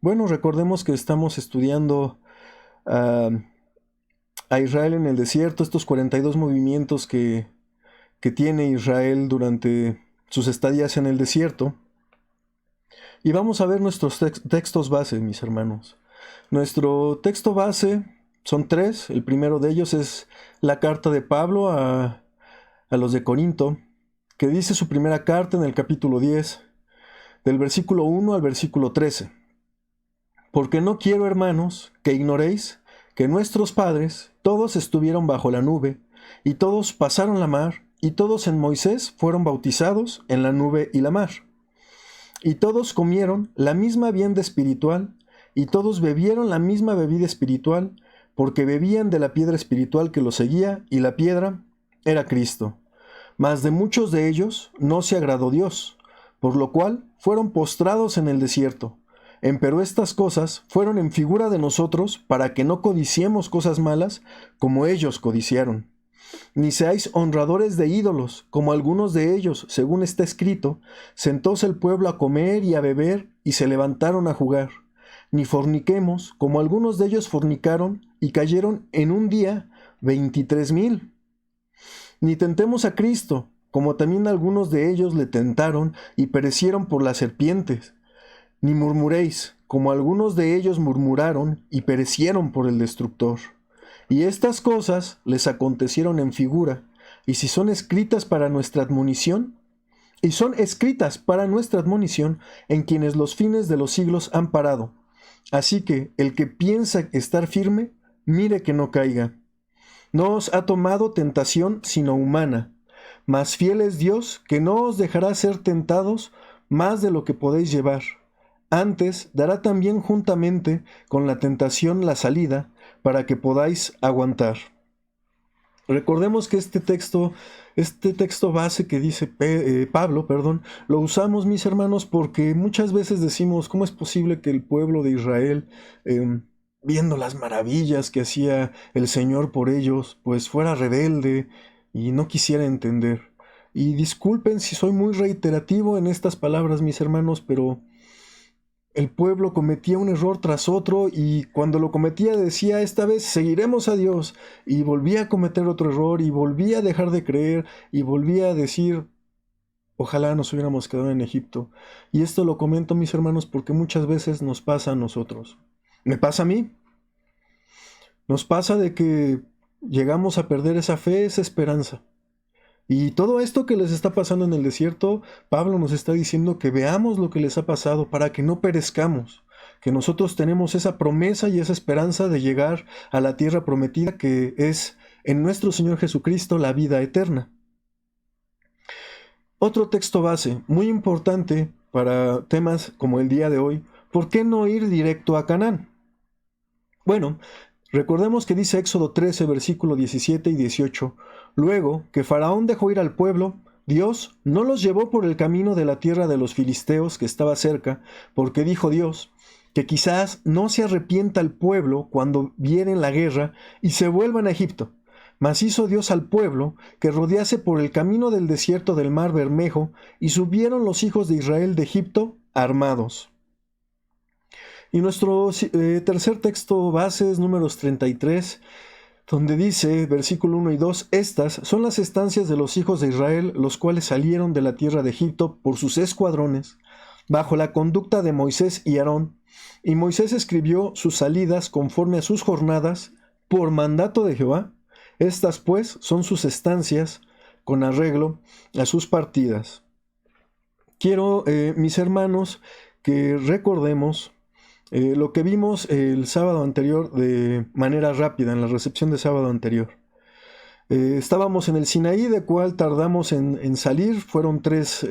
Bueno, recordemos que estamos estudiando ah, a Israel en el desierto, estos 42 movimientos que tiene Israel durante sus estadías en el desierto. Y vamos a ver nuestros textos base, mis hermanos. Nuestro texto base son tres. El primero de ellos es la carta de Pablo a los de Corinto, que dice su primera carta en el capítulo 10, del versículo 1 al versículo 13. Porque no quiero, hermanos, que ignoréis que nuestros padres todos estuvieron bajo la nube, y todos pasaron la mar, y todos en Moisés fueron bautizados en la nube y la mar. Y todos comieron la misma vianda espiritual, y todos bebieron la misma bebida espiritual, porque bebían de la piedra espiritual que los seguía, y la piedra era Cristo. Mas de muchos de ellos no se agradó Dios, por lo cual fueron postrados en el desierto. Empero estas cosas fueron en figura de nosotros, para que no codiciemos cosas malas, como ellos codiciaron. Ni seáis honradores de ídolos, como algunos de ellos, según está escrito, sentóse el pueblo a comer y a beber, y se levantaron a jugar. Ni forniquemos, como algunos de ellos fornicaron, y cayeron en un día 23,000. Ni tentemos a Cristo, como también algunos de ellos le tentaron, y perecieron por las serpientes. Ni murmuréis, como algunos de ellos murmuraron, y perecieron por el destructor. Y estas cosas les acontecieron en figura, y si son escritas para nuestra admonición, en quienes los fines de los siglos han parado. Así que el que piensa estar firme, mire que no caiga. No os ha tomado tentación sino humana, mas fiel es Dios, que no os dejará ser tentados más de lo que podéis llevar. Antes dará también juntamente con la tentación la salida, para que podáis aguantar. Recordemos que este texto base que dice Pablo, lo usamos, mis hermanos, porque muchas veces decimos, ¿cómo es posible que el pueblo de Israel, viendo las maravillas que hacía el Señor por ellos, pues fuera rebelde y no quisiera entender? Y disculpen si soy muy reiterativo en estas palabras, mis hermanos, pero el pueblo cometía un error tras otro, y cuando lo cometía decía, esta vez seguiremos a Dios, y volvía a cometer otro error, y volvía a dejar de creer, y volvía a decir, ojalá nos hubiéramos quedado en Egipto. Y esto lo comento, mis hermanos, porque muchas veces nos pasa a nosotros. Me pasa a mí. Nos pasa de que llegamos a perder esa fe, esa esperanza. Y todo esto que les está pasando en el desierto, Pablo nos está diciendo que veamos lo que les ha pasado para que no perezcamos, que nosotros tenemos esa promesa y esa esperanza de llegar a la tierra prometida, que es en nuestro Señor Jesucristo la vida eterna. Otro texto base muy importante para temas como el día de hoy: ¿por qué no ir directo a Canaán? Bueno, recordemos que dice Éxodo 13, versículo 17 y 18, luego que Faraón dejó ir al pueblo, Dios no los llevó por el camino de la tierra de los filisteos que estaba cerca, porque dijo Dios, que quizás no se arrepienta el pueblo cuando viene la guerra y se vuelvan a Egipto. Mas hizo Dios al pueblo que rodease por el camino del desierto del mar Bermejo, y subieron los hijos de Israel de Egipto armados. Y nuestro tercer texto base es Números 33, donde dice, versículo 1 y 2, estas son las estancias de los hijos de Israel, los cuales salieron de la tierra de Egipto por sus escuadrones, bajo la conducta de Moisés y Aarón. Y Moisés escribió sus salidas conforme a sus jornadas, por mandato de Jehová. Estas, pues, son sus estancias, con arreglo a sus partidas. Quiero, mis hermanos, que recordemos lo que vimos el sábado anterior de manera rápida, en la recepción de sábado anterior. Estábamos en el Sinaí, de cual tardamos en salir. Fueron tres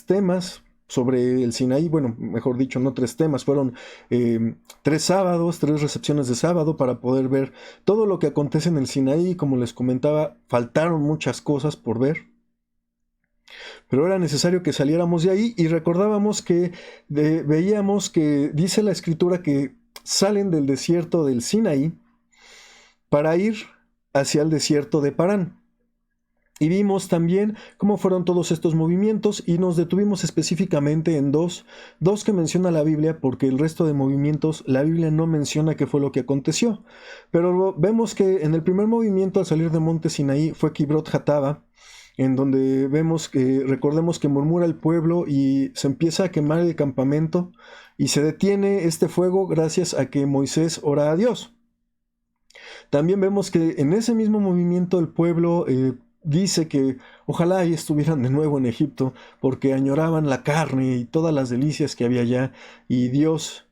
temas sobre el Sinaí. Bueno, mejor dicho, no tres temas, fueron 3 sábados, 3 recepciones de sábado para poder ver todo lo que acontece en el Sinaí. Como les comentaba, faltaron muchas cosas por ver, pero era necesario que saliéramos de ahí, y recordábamos que veíamos que dice la Escritura que salen del desierto del Sinaí para ir hacia el desierto de Parán. Y vimos también cómo fueron todos estos movimientos y nos detuvimos específicamente en dos que menciona la Biblia, porque el resto de movimientos la Biblia no menciona qué fue lo que aconteció. Pero vemos que en el primer movimiento al salir de Monte Sinaí fue Kibrot Hatava, en donde vemos que, recordemos que murmura el pueblo y se empieza a quemar el campamento y se detiene este fuego gracias a que Moisés ora a Dios. También vemos que en ese mismo movimiento el pueblo dice que ojalá y estuvieran de nuevo en Egipto porque añoraban la carne y todas las delicias que había allá, y Dios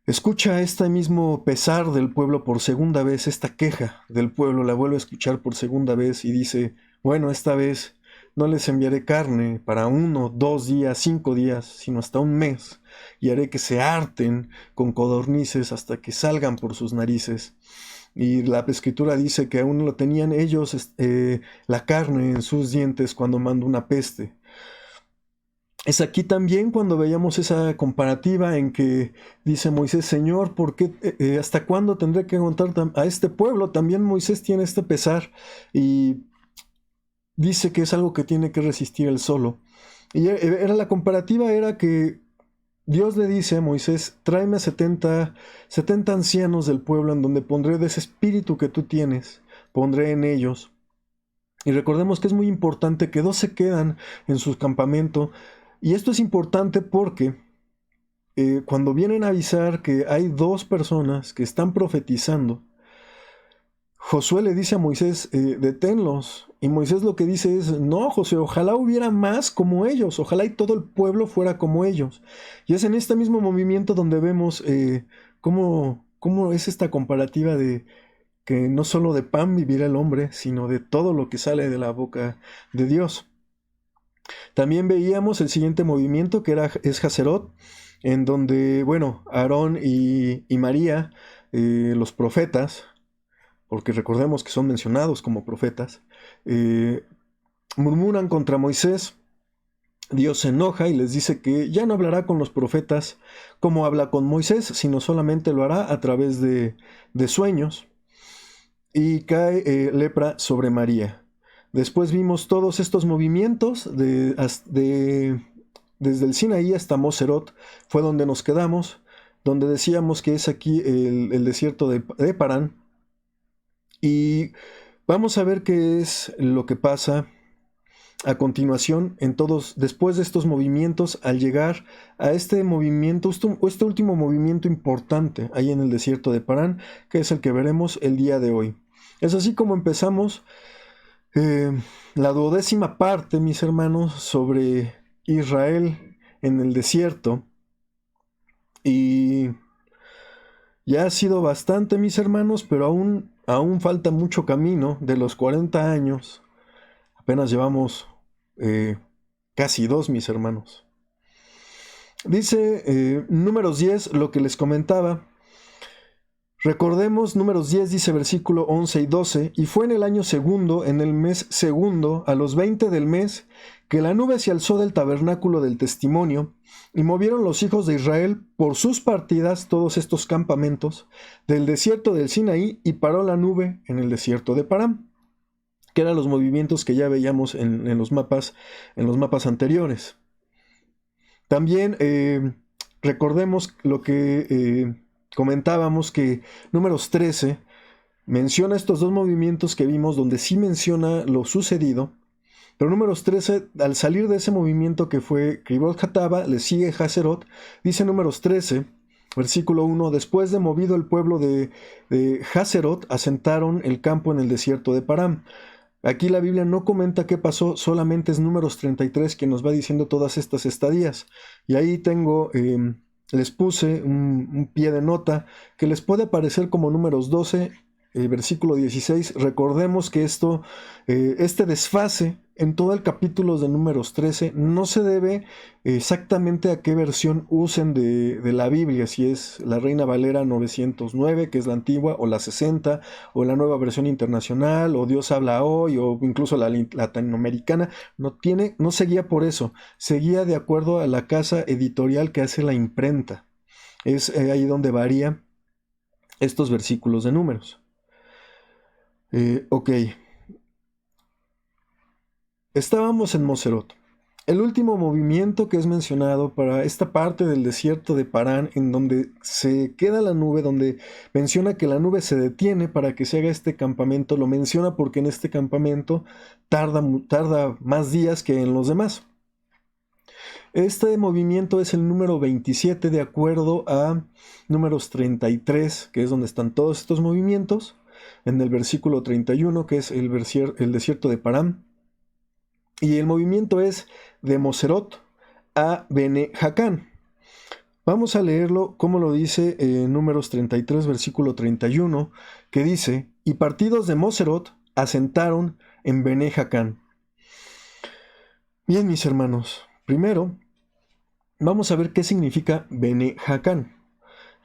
escucha este mismo pesar del pueblo por segunda vez, esta queja del pueblo la vuelve a escuchar por segunda vez y dice, bueno, esta vez no les enviaré carne para 1, 2 días, 5 días, sino hasta un mes, y haré que se harten con codornices hasta que salgan por sus narices. Y la escritura dice que aún lo tenían ellos la carne en sus dientes cuando mandó una peste. Es aquí también cuando veíamos esa comparativa en que dice Moisés, Señor, ¿por qué, hasta cuándo tendré que aguantar a este pueblo? También Moisés tiene este pesar y dice que es algo que tiene que resistir él solo. Y era la comparativa era que Dios le dice a Moisés, tráeme a 70 ancianos del pueblo en donde pondré de ese espíritu que tú tienes, pondré en ellos. Y recordemos que es muy importante que 2 se quedan en su campamento. Y esto es importante porque cuando vienen a avisar que hay 2 personas que están profetizando, Josué le dice a Moisés, deténlos. Y Moisés lo que dice es, no, Josué, ojalá hubiera más como ellos, ojalá y todo el pueblo fuera como ellos. Y es en este mismo movimiento donde vemos cómo es esta comparativa de que no solo de pan vivirá el hombre, sino de todo lo que sale de la boca de Dios. También veíamos el siguiente movimiento que es Hazerot, en donde, bueno, Aarón y María, los profetas, porque recordemos que son mencionados como profetas, murmuran contra Moisés. Dios se enoja y les dice que ya no hablará con los profetas como habla con Moisés, sino solamente lo hará a través de sueños. Y cae lepra sobre María. Después vimos todos estos movimientos desde el Sinaí hasta Moserot, fue donde nos quedamos, donde decíamos que es aquí el desierto de Parán. Y vamos a ver qué es lo que pasa a continuación después de estos movimientos, al llegar a este movimiento, este último movimiento importante ahí en el desierto de Parán, que es el que veremos el día de hoy. Es así como empezamos la 12ª parte, mis hermanos, sobre Israel en el desierto. Y ya ha sido bastante, mis hermanos, pero aún falta mucho camino. De los 40 años, apenas llevamos casi 2, mis hermanos. Dice Números 10, lo que les comentaba. Recordemos, Números 10 dice versículo 11 y 12, y fue en el año segundo, en el mes segundo, a los 20 del mes, que la nube se alzó del tabernáculo del testimonio, y movieron los hijos de Israel por sus partidas todos estos campamentos del desierto del Sinaí, y paró la nube en el desierto de Parán, que eran los movimientos que ya veíamos en los mapas anteriores. También recordemos lo que comentábamos, que Números 13 menciona estos 2 movimientos que vimos, donde sí menciona lo sucedido, pero Números 13, al salir de ese movimiento que fue Kibrot Hatava, le sigue Hazerot. Dice Números 13, versículo 1, después de movido el pueblo de Hazerot, asentaron el campo en el desierto de Parán. Aquí la Biblia no comenta qué pasó, solamente es Números 33 que nos va diciendo todas estas estadías. Y ahí les puse un pie de nota que les puede aparecer como Números 12, versículo 16. Recordemos que este desfase en todo el capítulo de Números 13 no se debe exactamente a qué versión usen de la Biblia, si es la Reina Valera 909, que es la antigua, o la 60, o la Nueva Versión Internacional, o Dios habla hoy, o incluso la latinoamericana. No seguía por eso, seguía de acuerdo a la casa editorial que hace la imprenta. Es ahí donde varía estos versículos de Números. Ok. estábamos en Moserot. El último movimiento que es mencionado para esta parte del desierto de Parán, en donde se queda la nube, donde menciona que la nube se detiene para que se haga este campamento, lo menciona porque en este campamento tarda más días que en los demás. Este movimiento es el número 27 de acuerdo a números 33, que es donde están todos estos movimientos, en el versículo 31, que es el desierto de Parán. Y el movimiento es de Moserot a Bene Jacán. Vamos a leerlo como lo dice en números 33, versículo 31, que dice, y partidos de Moserot asentaron en Bene Jacán. Bien, mis hermanos, primero vamos a ver qué significa Bene Jacán.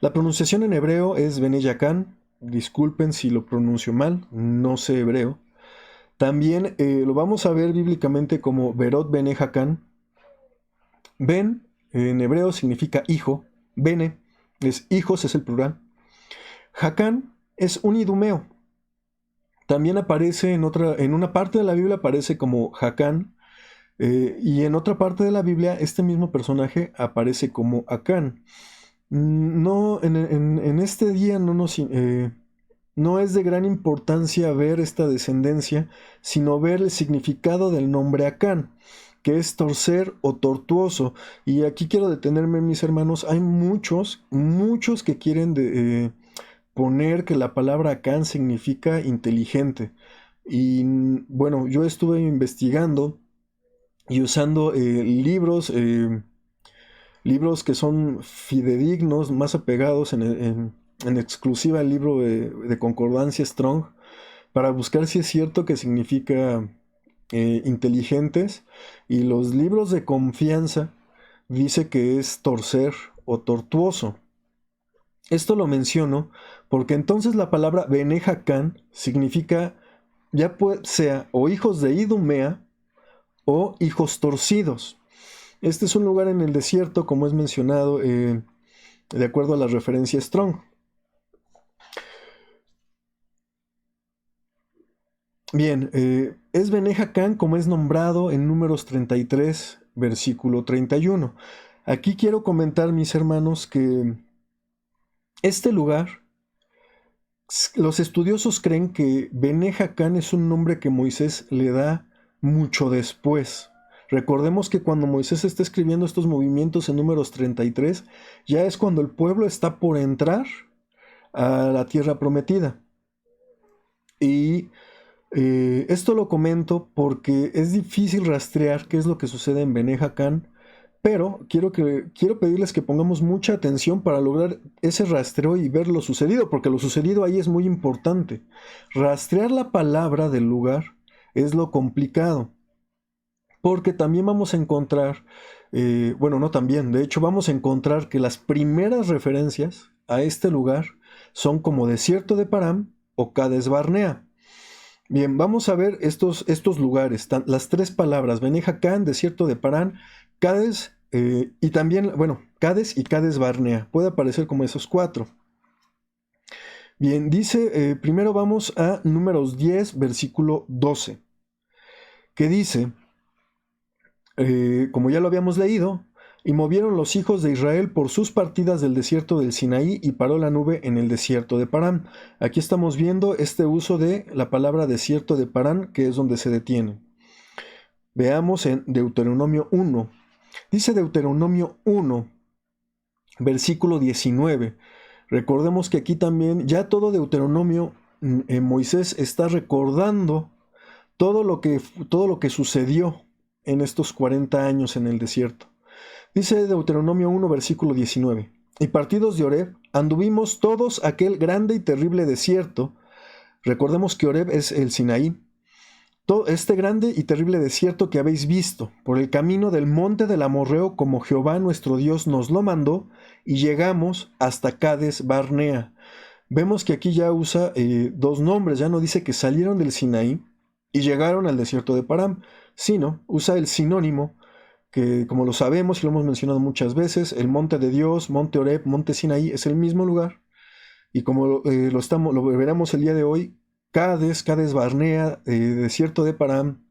La pronunciación en hebreo es Bene Jacán. Disculpen si lo pronuncio mal, no sé hebreo. También lo vamos a ver bíblicamente como Berot Bene Jacán. Ben en hebreo significa hijo. Bene es hijos, es el plural. Jacán es un idumeo. También aparece en una parte de la Biblia aparece como Jacán. Y en otra parte de la Biblia este mismo personaje aparece como Acán. No, en este día no es de gran importancia ver esta descendencia, sino ver el significado del nombre Acán, que es torcer o tortuoso. Y aquí quiero detenerme, mis hermanos. Hay muchos que quieren poner que la palabra Acán significa inteligente. Y bueno, yo estuve investigando y usando libros que son fidedignos, más apegados en exclusiva al libro de concordancia Strong, para buscar si es cierto que significa inteligentes, y los libros de confianza dice que es torcer o tortuoso. Esto lo menciono porque entonces la palabra Bene Jacán significa sea o hijos de Idumea o hijos torcidos. Este es un lugar en el desierto, como es mencionado de acuerdo a la referencia Strong. Bien, es Bene Jacán como es nombrado en números 33, versículo 31. Aquí quiero comentar, mis hermanos, que este lugar, los estudiosos creen que Bene Jacán es un nombre que Moisés le da mucho después. Recordemos que cuando Moisés está escribiendo estos movimientos en números 33, ya es cuando el pueblo está por entrar a la tierra prometida. Y esto lo comento porque es difícil rastrear qué es lo que sucede en Bene Jacán, pero quiero pedirles que pongamos mucha atención para lograr ese rastreo y ver lo sucedido, porque lo sucedido ahí es muy importante. Rastrear la palabra del lugar es lo complicado, porque también vamos a encontrar, de hecho vamos a encontrar que las primeras referencias a este lugar son como desierto de Parán o Cades Barnea. Bien, vamos a ver estos lugares, las tres palabras, Bene Jacán, desierto de Parán, Cades, y también, Cades y Cades Barnea, puede aparecer como esos cuatro. Bien, dice, primero vamos a números 10, versículo 12, que dice, como ya lo habíamos leído, y movieron los hijos de Israel por sus partidas del desierto del Sinaí y paró la nube en el desierto de Parán. Aquí estamos viendo este uso de la palabra desierto de Parán, que es donde se detiene. Veamos en Deuteronomio 1. Dice Deuteronomio 1, versículo 19. Recordemos que aquí también, ya todo Deuteronomio, Moisés está recordando todo lo que sucedió en estos 40 años en el desierto. Dice Deuteronomio 1, versículo 19. Y partidos de Oreb, anduvimos todos aquel grande y terrible desierto. Recordemos que Oreb es el Sinaí. Todo este grande y terrible desierto que habéis visto, por el camino del monte del Amorreo, como Jehová nuestro Dios nos lo mandó, y llegamos hasta Cades Barnea. Vemos que aquí ya usa dos nombres, ya no dice que salieron del Sinaí y llegaron al desierto de Parán, sino usa el sinónimo que, como lo sabemos y lo hemos mencionado muchas veces, el monte de Dios, monte Oreb, monte Sinaí, es el mismo lugar. Y como lo veremos el día de hoy, Cades Barnea, desierto de Parán,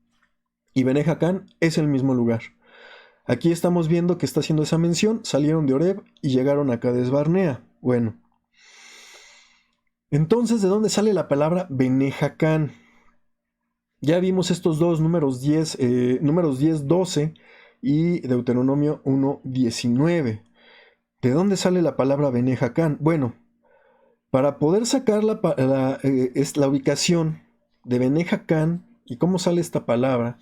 y Bene Jacán es el mismo lugar. Aquí estamos viendo que está haciendo esa mención, salieron de Oreb y llegaron a Cades Barnea. Bueno, entonces, ¿de dónde sale la palabra Bene Jacán? Ya vimos estos dos números 10, 12 y Deuteronomio 1, 19. ¿De dónde sale la palabra Bene Jacán? Bueno, para poder sacar la ubicación de Bene Jacán y cómo sale esta palabra,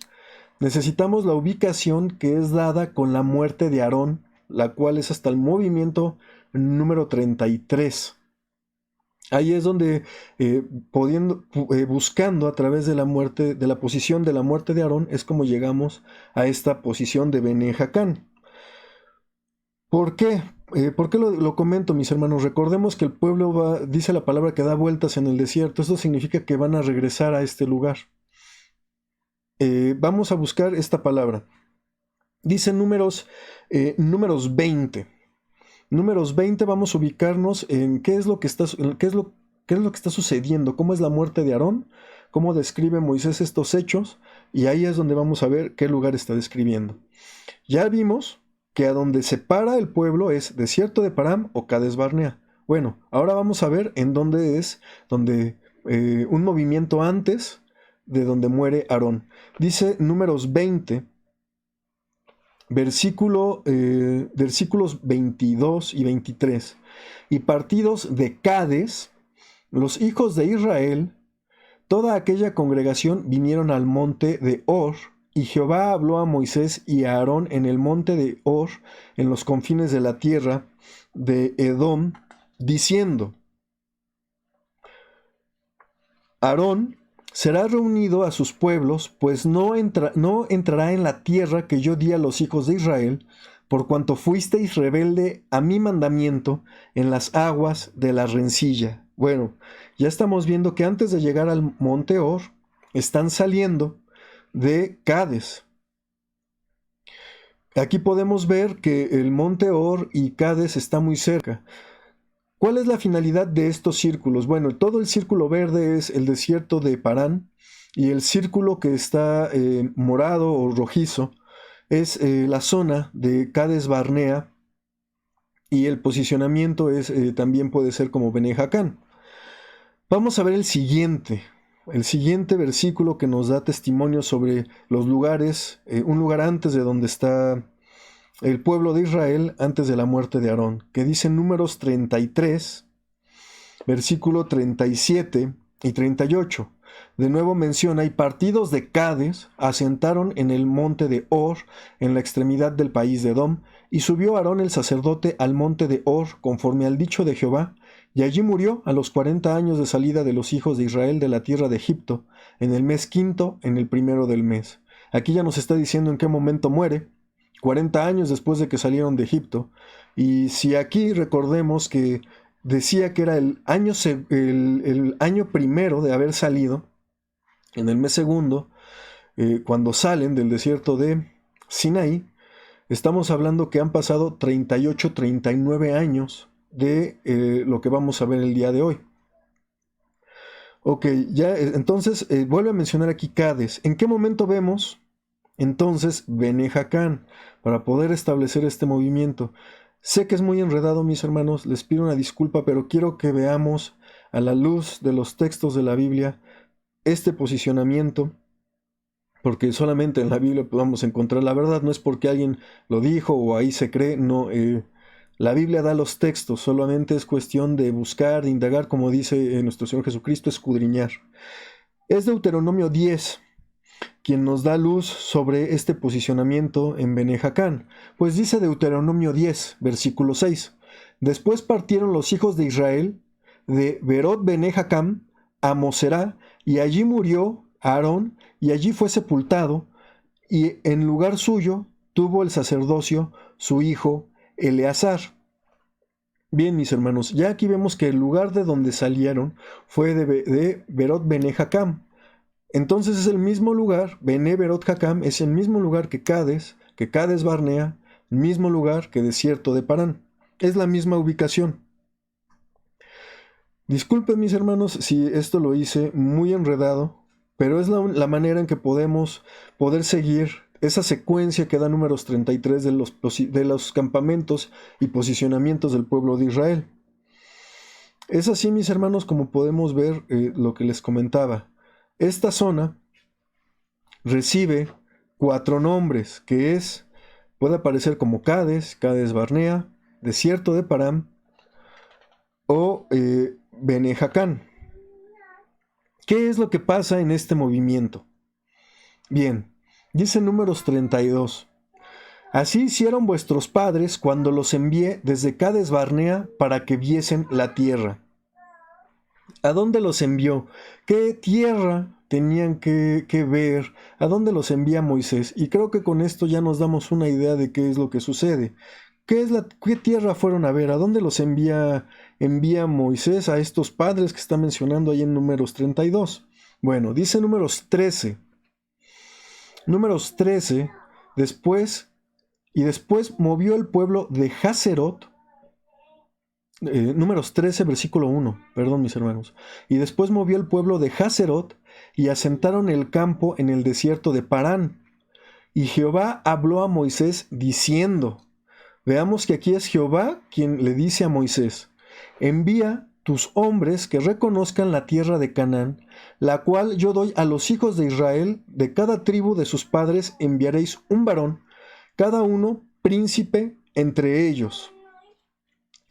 necesitamos la ubicación que es dada con la muerte de Aarón, la cual es hasta el movimiento número 33. Ahí es donde, buscando a través de la muerte, de la posición de la muerte de Aarón, es como llegamos a esta posición de Bene Jacán. ¿Por qué? ¿Por qué lo comento, mis hermanos? Recordemos que el pueblo dice la palabra que da vueltas en el desierto. Esto significa que van a regresar a este lugar. Vamos a buscar esta palabra. Dice números 20. Números 20, vamos a ubicarnos en qué es lo que está sucediendo, cómo es la muerte de Aarón, cómo describe Moisés estos hechos, y ahí es donde vamos a ver qué lugar está describiendo. Ya vimos que a donde se para el pueblo es desierto de Param o Cades Barnea. Bueno, ahora vamos a ver en dónde es, un movimiento antes de donde muere Aarón. Dice números 20, versículos 22 y 23. Y partidos de Cades, los hijos de Israel, toda aquella congregación vinieron al monte de Hor, y Jehová habló a Moisés y a Aarón en el monte de Hor, en los confines de la tierra de Edom, diciendo: Aarón será reunido a sus pueblos, pues no entrará en la tierra que yo di a los hijos de Israel, por cuanto fuisteis rebelde a mi mandamiento en las aguas de la rencilla. Bueno, ya estamos viendo que antes de llegar al monte Hor, están saliendo de Cades. Aquí podemos ver que el monte Hor y Cades está muy cerca. ¿Cuál es la finalidad de estos círculos? Bueno, todo el círculo verde es el desierto de Parán, y el círculo que está morado o rojizo es la zona de Cades Barnea, y el posicionamiento también puede ser como Bene Jacán. Vamos a ver el siguiente versículo que nos da testimonio sobre los lugares, un lugar antes de donde está el pueblo de Israel antes de la muerte de Aarón, que dice Números 33, versículo 37 y 38. De nuevo menciona: y partidos de Cades asentaron en el monte de Hor, en la extremidad del país de Edom, y subió Aarón el sacerdote al monte de Hor, conforme al dicho de Jehová, y allí murió a los 40 años de salida de los hijos de Israel de la tierra de Egipto, en el mes quinto, en el primero del mes. Aquí ya nos está diciendo en qué momento muere, 40 años después de que salieron de Egipto. Y si aquí recordemos que decía que era el año primero de haber salido, en el mes segundo, cuando salen del desierto de Sinaí, estamos hablando que han pasado 38, 39 años de lo que vamos a ver el día de hoy. Ok, ya entonces vuelve a mencionar aquí Cades. ¿En qué momento vemos entonces Bene Jacán para poder establecer este movimiento? Sé que es muy enredado, mis hermanos, les pido una disculpa, pero quiero que veamos a la luz de los textos de la Biblia este posicionamiento, porque solamente en la Biblia podamos encontrar la verdad. No es porque alguien lo dijo o ahí se cree, no. La Biblia da los textos, solamente es cuestión de buscar, de indagar, como dice nuestro Señor Jesucristo, escudriñar. Es Deuteronomio 10 quien nos da luz sobre este posicionamiento en Bene Jacán. Pues dice Deuteronomio 10, versículo 6. Después partieron los hijos de Israel de Berot Bene Jacán a Moserá, y allí murió Aarón, y allí fue sepultado, y en lugar suyo tuvo el sacerdocio su hijo Eleazar. Bien, mis hermanos, ya aquí vemos que el lugar de donde salieron fue de Berot Bene Jacán. Entonces es el mismo lugar, Bene Berot Jacán, es el mismo lugar que Cades Barnea, el mismo lugar que desierto de Parán. Es la misma ubicación. Disculpen, mis hermanos, si esto lo hice muy enredado, pero es la manera en que podemos poder seguir esa secuencia que da Números 33 de los campamentos y posicionamientos del pueblo de Israel. Es así, mis hermanos, como podemos ver lo que les comentaba. Esta zona recibe 4 nombres, que puede aparecer como Cades, Cades Barnea, Desierto de Param o Bene Jacán. ¿Qué es lo que pasa en este movimiento? Bien, dice Números 32. Así hicieron vuestros padres cuando los envié desde Cades Barnea para que viesen la tierra. ¿A dónde los envió? ¿Qué tierra tenían que ver? ¿A dónde los envía Moisés? Y creo que con esto ya nos damos una idea de qué es lo que sucede. ¿Qué tierra fueron a ver? ¿A dónde los envía Moisés a estos padres que está mencionando ahí en Números 32? Bueno, dice Números 13. Números 13, después movió el pueblo de Hazerot. Números 13, versículo 1, perdón, mis hermanos. Y después movió el pueblo de Hazerot y asentaron el campo en el desierto de Parán. Y Jehová habló a Moisés diciendo, veamos que aquí es Jehová quien le dice a Moisés, envía tus hombres que reconozcan la tierra de Canaán, la cual yo doy a los hijos de Israel, de cada tribu de sus padres enviaréis un varón, cada uno príncipe entre ellos.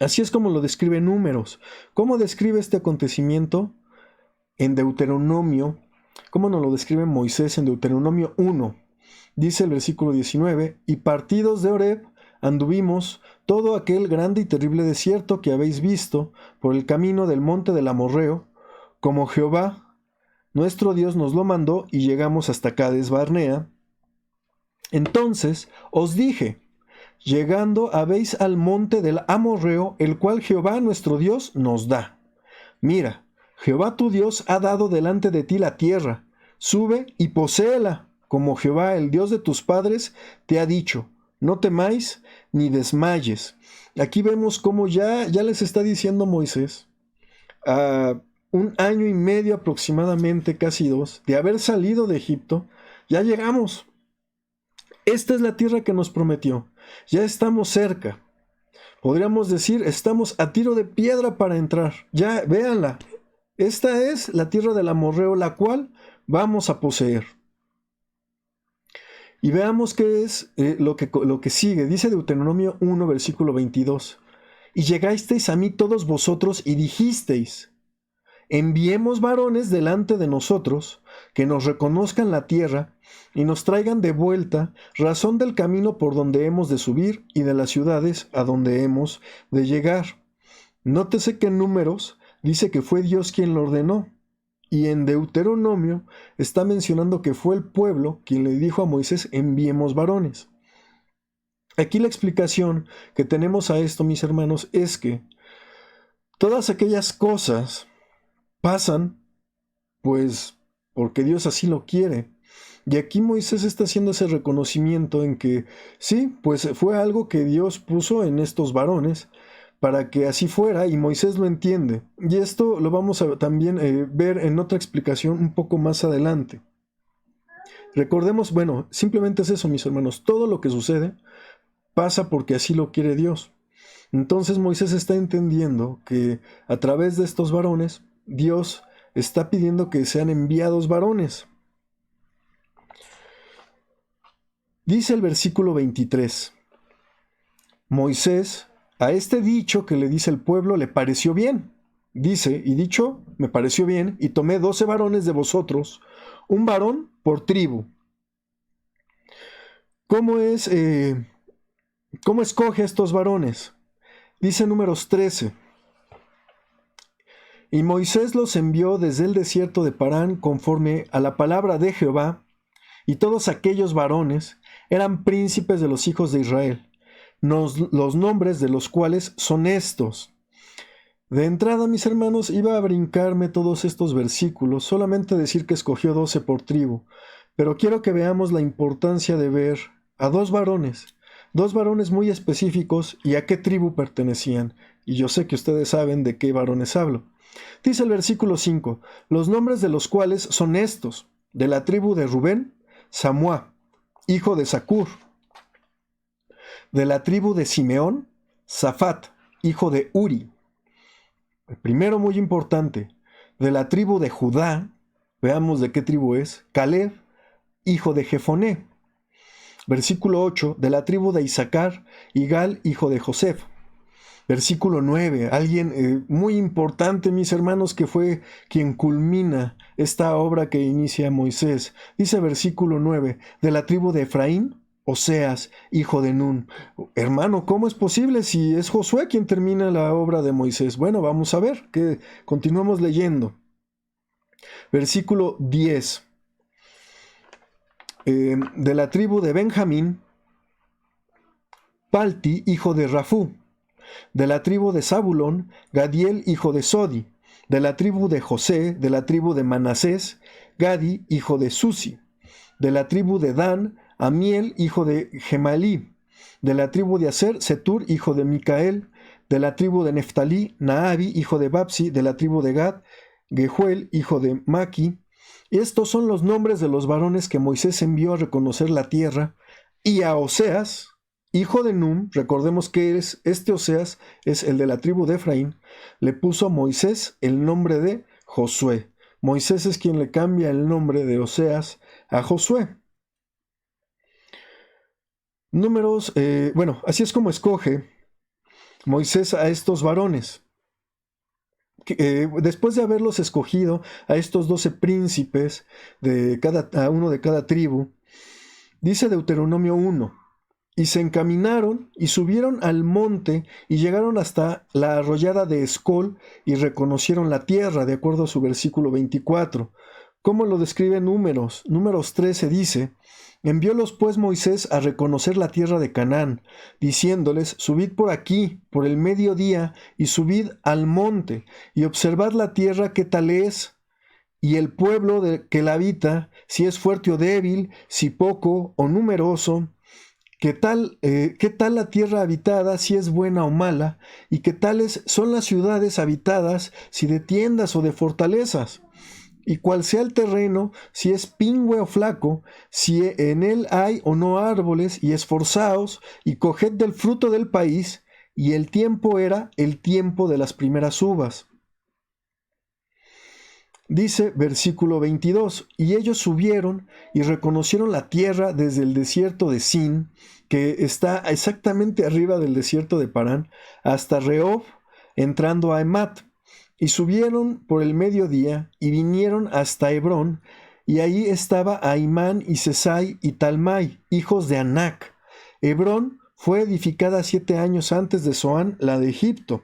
Así es como lo describe Números. ¿Cómo describe este acontecimiento? En Deuteronomio, ¿cómo nos lo describe Moisés en Deuteronomio 1? Dice el versículo 19, y partidos de Horeb anduvimos todo aquel grande y terrible desierto que habéis visto por el camino del monte del Amorreo, como Jehová, nuestro Dios, nos lo mandó, y llegamos hasta Cades Barnea. Entonces os dije, llegando habéis al monte del Amorreo, el cual Jehová nuestro Dios nos da. Mira, Jehová tu Dios ha dado delante de ti la tierra, sube y poséela, como Jehová el Dios de tus padres te ha dicho. No temáis ni desmayes. Aquí vemos cómo ya les está diciendo Moisés, a 1 año y medio aproximadamente, casi 2, de haber salido de Egipto, ya llegamos. Esta es la tierra que nos prometió. Ya estamos cerca. Podríamos decir, estamos a tiro de piedra para entrar. Ya, véanla. Esta es la tierra del Amorreo, la cual vamos a poseer. Y veamos qué es lo que sigue. Dice Deuteronomio 1, versículo 22. Y llegasteis a mí todos vosotros y dijisteis, enviemos varones delante de nosotros, que nos reconozcan la tierra y nos traigan de vuelta razón del camino por donde hemos de subir y de las ciudades a donde hemos de llegar. Nótese que en Números dice que fue Dios quien lo ordenó, y en Deuteronomio está mencionando que fue el pueblo quien le dijo a Moisés, enviemos varones. Aquí la explicación que tenemos a esto, mis hermanos, es que todas aquellas cosas pasan, pues, porque Dios así lo quiere. Y aquí Moisés está haciendo ese reconocimiento en que sí, pues fue algo que Dios puso en estos varones para que así fuera, y Moisés lo entiende. Y esto lo vamos a también ver en otra explicación un poco más adelante. Recordemos, bueno, simplemente es eso, mis hermanos, todo lo que sucede pasa porque así lo quiere Dios. Entonces Moisés está entendiendo que a través de estos varones, Dios está pidiendo que sean enviados varones. Dice el versículo 23, Moisés, a este dicho que le dice el pueblo le pareció bien. Dice, y dicho, me pareció bien, y tomé 12 varones de vosotros, un varón por tribu. ¿Cómo escoge a estos varones? Dice Números 13. Y Moisés los envió desde el desierto de Parán conforme a la palabra de Jehová, y todos aquellos varones eran príncipes de los hijos de Israel, los nombres de los cuales son estos. De entrada, mis hermanos, iba a brincarme todos estos versículos, solamente decir que escogió 12 por tribu, pero quiero que veamos la importancia de ver a dos varones muy específicos y a qué tribu pertenecían, y yo sé que ustedes saben de qué varones hablo. Dice el versículo 5, los nombres de los cuales son estos, De la tribu de Rubén, Samúa, hijo de Zacur. De la tribu de Simeón, Safat, hijo de Uri. El primero muy importante. De la tribu de Judá, veamos de qué tribu es, Caleb, hijo de Jefoné. Versículo 8, de la tribu de Isaacar, Igal, hijo de Josef. Versículo 9, alguien muy importante, mis hermanos, que fue quien culmina esta obra que inicia Moisés. Dice versículo 9, de la tribu de Efraín, Oseas, hijo de Nun. Hermano, ¿cómo es posible si es Josué quien termina la obra de Moisés? Bueno, vamos a ver, que continuemos leyendo. Versículo 10. De la tribu de Benjamín, Palti, hijo de Rafú. De la tribu de Zabulón, Gadiel, hijo de Sodi. De la tribu de José, de la tribu de Manasés, Gadi, hijo de Susi. De la tribu de Dan, Amiel, hijo de Gemalí. De la tribu de Aser, Setur, hijo de Micael. De la tribu de Neftalí, Naabi, hijo de Babsi. De la tribu de Gad, Gehuel, hijo de Maki. Estos son los nombres de los varones que Moisés envió a reconocer la tierra. Y a Oseas, hijo de Num, recordemos que este Oseas es el de la tribu de Efraín, le puso a Moisés el nombre de Josué. Moisés es quien le cambia el nombre de Oseas a Josué. Números, así es como escoge Moisés a estos varones. Después de haberlos escogido a estos 12 príncipes, a uno de cada tribu, dice Deuteronomio 1, y se encaminaron y subieron al monte y llegaron hasta la arroyada de Escol y reconocieron la tierra, de acuerdo a su versículo 24. ¿Cómo lo describe Números? Números 13 dice, enviólos pues Moisés a reconocer la tierra de Canaán, diciéndoles, subid por aquí, por el mediodía, y subid al monte, y observad la tierra qué tal es, y el pueblo que la habita, si es fuerte o débil, si poco o numeroso, qué tal la tierra habitada, si es buena o mala, y qué tales son las ciudades habitadas, si de tiendas o de fortalezas. Y cuál sea el terreno, si es pingüe o flaco, si en él hay o no árboles, y esforzaos, y coged del fruto del país, y el tiempo era el tiempo de las primeras uvas. Dice versículo 22, y ellos subieron y reconocieron la tierra desde el desierto de Sin, que está exactamente arriba del desierto de Parán, hasta Rehob, entrando a Emat. Y subieron por el mediodía y vinieron hasta Hebrón, y ahí estaba Ahimán y Sesai y Talmai, hijos de Anac. Hebrón fue edificada 7 años antes de Zoán, la de Egipto.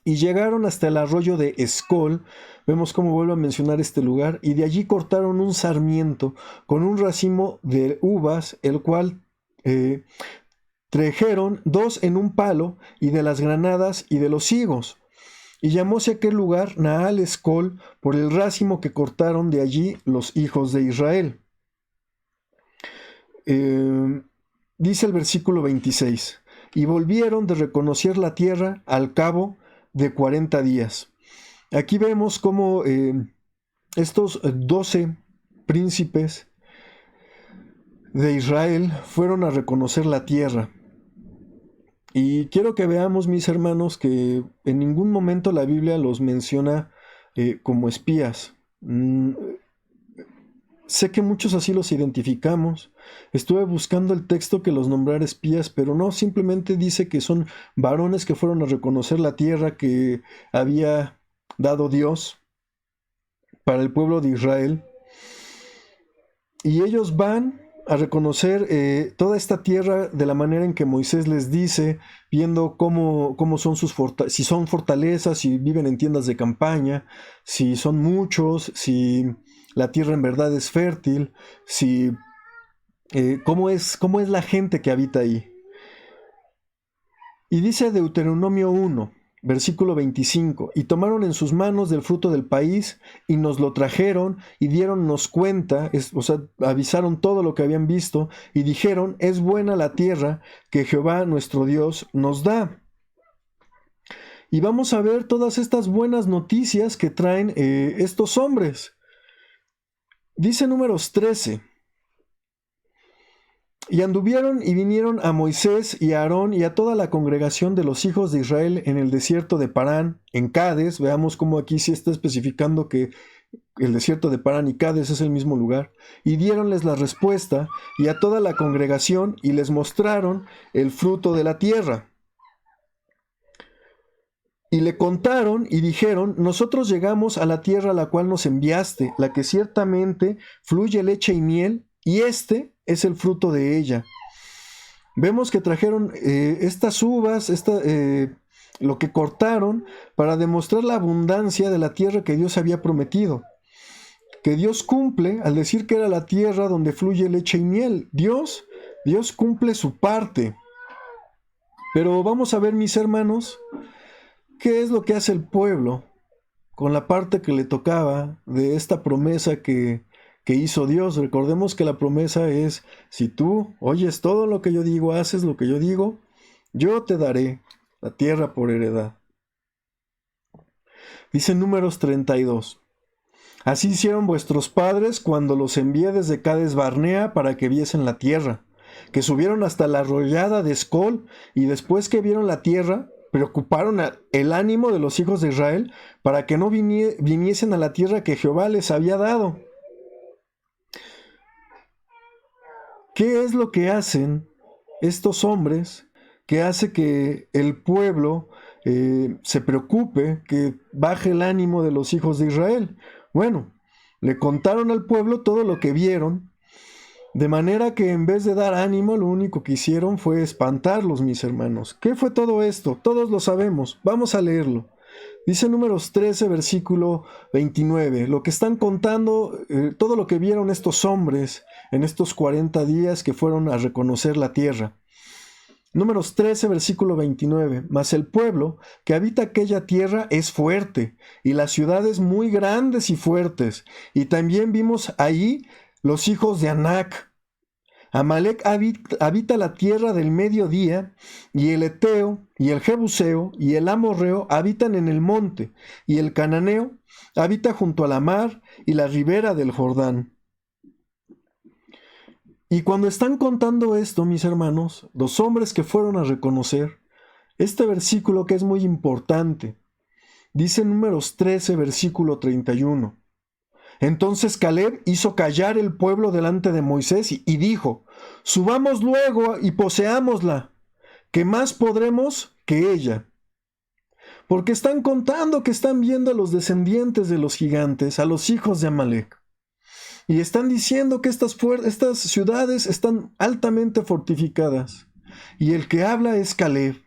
Y llegaron hasta el arroyo de Escol, vemos cómo vuelvo a mencionar este lugar, y de allí cortaron un sarmiento con un racimo de uvas, el cual trajeron 2 en un palo, y de las granadas y de los higos. Y llamóse aquel lugar Naal Escol por el racimo que cortaron de allí los hijos de Israel. Dice el versículo 26, y volvieron de reconocer la tierra al cabo de 40 días. Aquí vemos cómo estos 12 príncipes de Israel fueron a reconocer la tierra. Y quiero que veamos, mis hermanos, que en ningún momento la Biblia los menciona como espías. Sé que muchos así los identificamos. Estuve buscando el texto que los nombrara espías, pero no, simplemente dice que son varones que fueron a reconocer la tierra que había dado Dios para el pueblo de Israel. Y ellos van a reconocer toda esta tierra de la manera en que Moisés les dice, viendo cómo son si son fortalezas, si viven en tiendas de campaña, si son muchos, si la tierra en verdad es fértil, si cómo es la gente que habita ahí. Y dice Deuteronomio 1, versículo 25, y tomaron en sus manos del fruto del país y nos lo trajeron y diéronnos cuenta, avisaron todo lo que habían visto y dijeron, es buena la tierra que Jehová nuestro Dios nos da. Y vamos a ver todas estas buenas noticias que traen estos hombres. Dice Números 13. Y anduvieron y vinieron a Moisés y a Aarón y a toda la congregación de los hijos de Israel en el desierto de Parán, en Cades. Veamos cómo aquí sí está especificando que el desierto de Parán y Cades es el mismo lugar. Y diéronles la respuesta y a toda la congregación y les mostraron el fruto de la tierra. Y le contaron y dijeron: nosotros llegamos a la tierra a la cual nos enviaste, la que ciertamente fluye leche y miel, y este es el fruto de ella. Vemos que trajeron estas uvas, lo que cortaron, para demostrar la abundancia de la tierra que Dios había prometido. Que Dios cumple al decir que era la tierra donde fluye leche y miel. Dios cumple su parte. Pero vamos a ver, mis hermanos, ¿qué es lo que hace el pueblo con la parte que le tocaba de esta promesa que hizo Dios? Recordemos que la promesa es: si tú oyes todo lo que yo digo, haces lo que yo digo, yo te daré la tierra por heredad. Dice Números 32. Así hicieron vuestros padres cuando los envié desde Cades Barnea para que viesen la tierra, que subieron hasta la arroyada de Escol, y después que vieron la tierra, preocuparon el ánimo de los hijos de Israel para que no viniesen a la tierra que Jehová les había dado. ¿Qué es lo que hacen estos hombres que hace que el pueblo se preocupe, que baje el ánimo de los hijos de Israel? Bueno, le contaron al pueblo todo lo que vieron, de manera que en vez de dar ánimo, lo único que hicieron fue espantarlos, mis hermanos. ¿Qué fue todo esto? Todos lo sabemos. Vamos a leerlo. Dice Números 13, versículo 29. Lo que están contando, todo lo que vieron estos hombres en estos 40 días que fueron a reconocer la tierra. Números 13, versículo 29. Mas el pueblo que habita aquella tierra es fuerte, y las ciudades muy grandes y fuertes. Y también vimos allí los hijos de Anac. Amalec habita la tierra del mediodía, y el Eteo, y el Jebuseo, y el Amorreo habitan en el monte, y el Cananeo habita junto a la mar y la ribera del Jordán. Y cuando están contando esto, mis hermanos, los hombres que fueron a reconocer, este versículo que es muy importante, dice en Números 13, versículo 31. Entonces Caleb hizo callar el pueblo delante de Moisés y dijo: subamos luego y poseámosla, que más podremos que ella. Porque están contando que están viendo a los descendientes de los gigantes, a los hijos de Amalec. Y están diciendo que estas ciudades están altamente fortificadas. Y el que habla es Caleb,